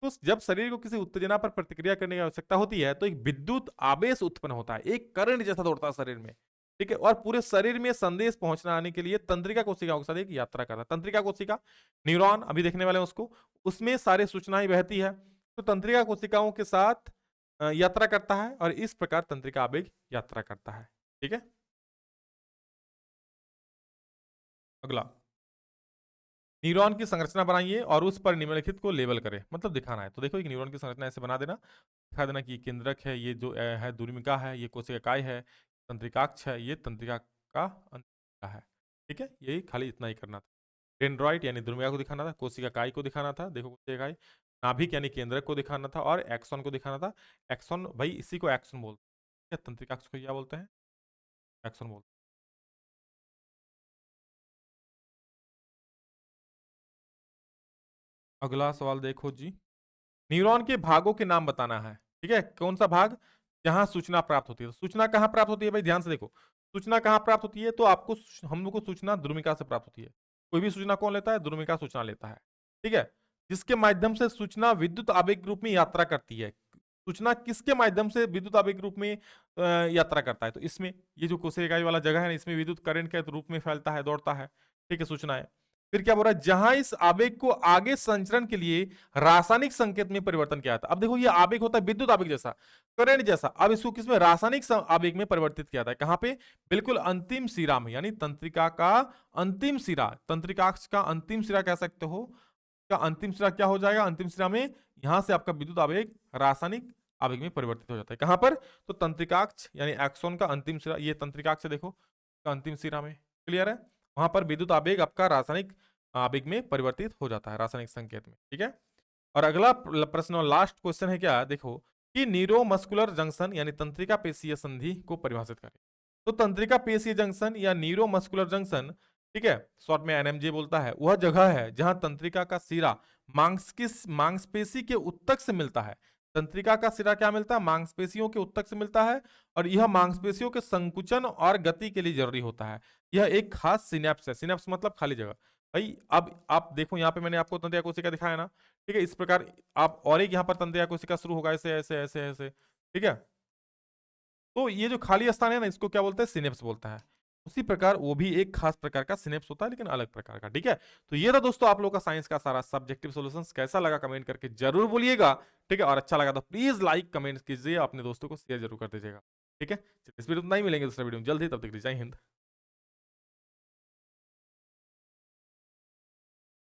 तो जब शरीर को किसी उत्तेजना पर प्रतिक्रिया करने की आवश्यकता होती है, तो एक विद्युत आवेश उत्पन्न होता है, एक करंट जैसा दौड़ता है शरीर में। ठीक है, और पूरे शरीर में संदेश पहुंचना आने के लिए तंत्रिका कोशिकाओं के साथ एक यात्रा करता है। तंत्रिका कोशिका, न्यूरॉन अभी देखने वाले हैं उसको, उसमें सारे सूचनाएं बहती है। तो तंत्रिका कोशिकाओं के साथ यात्रा करता है, और इस प्रकार तंत्रिका आवेग यात्रा करता है। ठीक है, अगला, न्यूरॉन की संरचना बनाइए और उस पर निम्नलिखित को लेबल करें, मतलब दिखाना है। तो देखो, एक न्यूरॉन की संरचना ऐसे बना देना, दिखा देना कि ये केंद्रक है, ये जो है दूरमिका है, ये कोशिकाएं है, तंत्रिकाक्ष है, ये तंत्रिका का अंतरिका है। ठीक है, यही खाली इतना ही करना था। डेंड्राइट यानी द्रुमिका को दिखाना था, कोशिकाकाई को दिखाना था, देखो कोशिकाकाई, नाभिक यानी केंद्रक को दिखाना था, और एक्सॉन को दिखाना था। एक्सॉन भाई इसी को एक्सॉन बोलते हैं, तंत्रिकाक्ष को क्या बोलते हैं? एक्सॉन बोलते हैं। अगला सवाल देखो जी, न्यूरॉन के भागों के नाम बताना है। ठीक है, कौन सा भाग? जहां सूचना प्राप्त होती है। तो सूचना कहां प्राप्त होती है भाई? ध्यान से देखो, सूचना कहां प्राप्त होती है? तो आपको, हम लोग को सूचना द्रुमिका से प्राप्त होती है। कोई भी सूचना कौन लेता है? द्रुमिका सूचना लेता है। ठीक है, जिसके माध्यम से सूचना विद्युत आवेग के रूप में यात्रा करती है। सूचना किसके माध्यम से विद्युत आवेग के रूप में यात्रा करता है? तो इसमें ये जो कोशिकाएं वाला जगह है ना, इसमें विद्युत करंट के रूप में फैलता है, दौड़ता है। ठीक है, सूचनाएं। फिर क्या बोल रहा है? जहां इस आवेग को आगे संचरण के लिए रासायनिक संकेत में परिवर्तन किया था। अब देखो, ये आवेग होता है विद्युत आवेग जैसा, करंट जैसा, अब इसको किसमें? रासायनिक आवेग में परिवर्तित किया था। कहां पे? बिल्कुल अंतिम सिरा में, यानी तंत्रिका का अंतिम सिरा, तंत्रिकाक्ष का अंतिम सिरा कह सकते हो। का अंतिम सिरा क्या हो जाएगा? अंतिम सिरा में यहां से आपका विद्युत आवेग रासायनिक आवेग में परिवर्तित हो जाता है। कहां पर? तो तंत्रिकाक्ष यानी एक्सोन का अंतिम सिरा, ये तंत्रिकाक्ष देखो का अंतिम सिरा में। क्लियर है? वहां पर विद्युत आवेग आपका रासायनिक आवेग में परिवर्तित हो जाता है, रासायनिक संकेत में। ठीक है, और अगला प्रश्न और लास्ट क्वेश्चन है क्या, देखो, कि न्यूरोमस्कुलर जंक्शन यानी तंत्रिका पेशीय संधि को परिभाषित करें। तो तंत्रिका पेशीय जंक्शन या न्यूरोमस्कुलर जंक्शन, ठीक है, शॉर्ट में एनएमजे बोलता है, वह जगह है जहां तंत्रिका का सिरा मांसपेशी के उत्तक से मिलता है। तंत्रिका का सिरा क्या मिलता है? मांसपेशियों के उत्तक से मिलता है, और यह मांसपेशियों के संकुचन और गति के लिए जरूरी होता है। यह एक खास सिनेप्स है। सिनेप्स मतलब खाली जगह। भाई अब आप देखो, यहाँ पे मैंने आपको तंत्रिका कोशिका दिखाया ना, ठीक है? इस प्रकार आप और एक यहाँ पर तंत्रिका कोशिका शुरू होगा, ऐसे ऐसे ऐसे ऐसे, ठीक है? तो ये जो खाली स्थान है ना, इसको क्या बोलते हैं? सिनेप्स बोलता है। उसी प्रकार वो भी एक खास प्रकार का सिनेप्स होता है, लेकिन अलग प्रकार का, ठीक है? तो ये था दोस्तों आप लोग का साइंस का सारा सब्जेक्टिव सॉल्यूशंस। कैसा लगा कमेंट करके जरूर बोलिएगा, ठीक है? और अच्छा लगा तो प्लीज लाइक कमेंट कीजिए, अपने दोस्तों को शेयर जरूर कर दीजिएगा, ठीक है? इस वीडियो में नहीं मिलेंगे दूसरा वीडियो में जल्द ही, तब तक के लिए जय हिंद।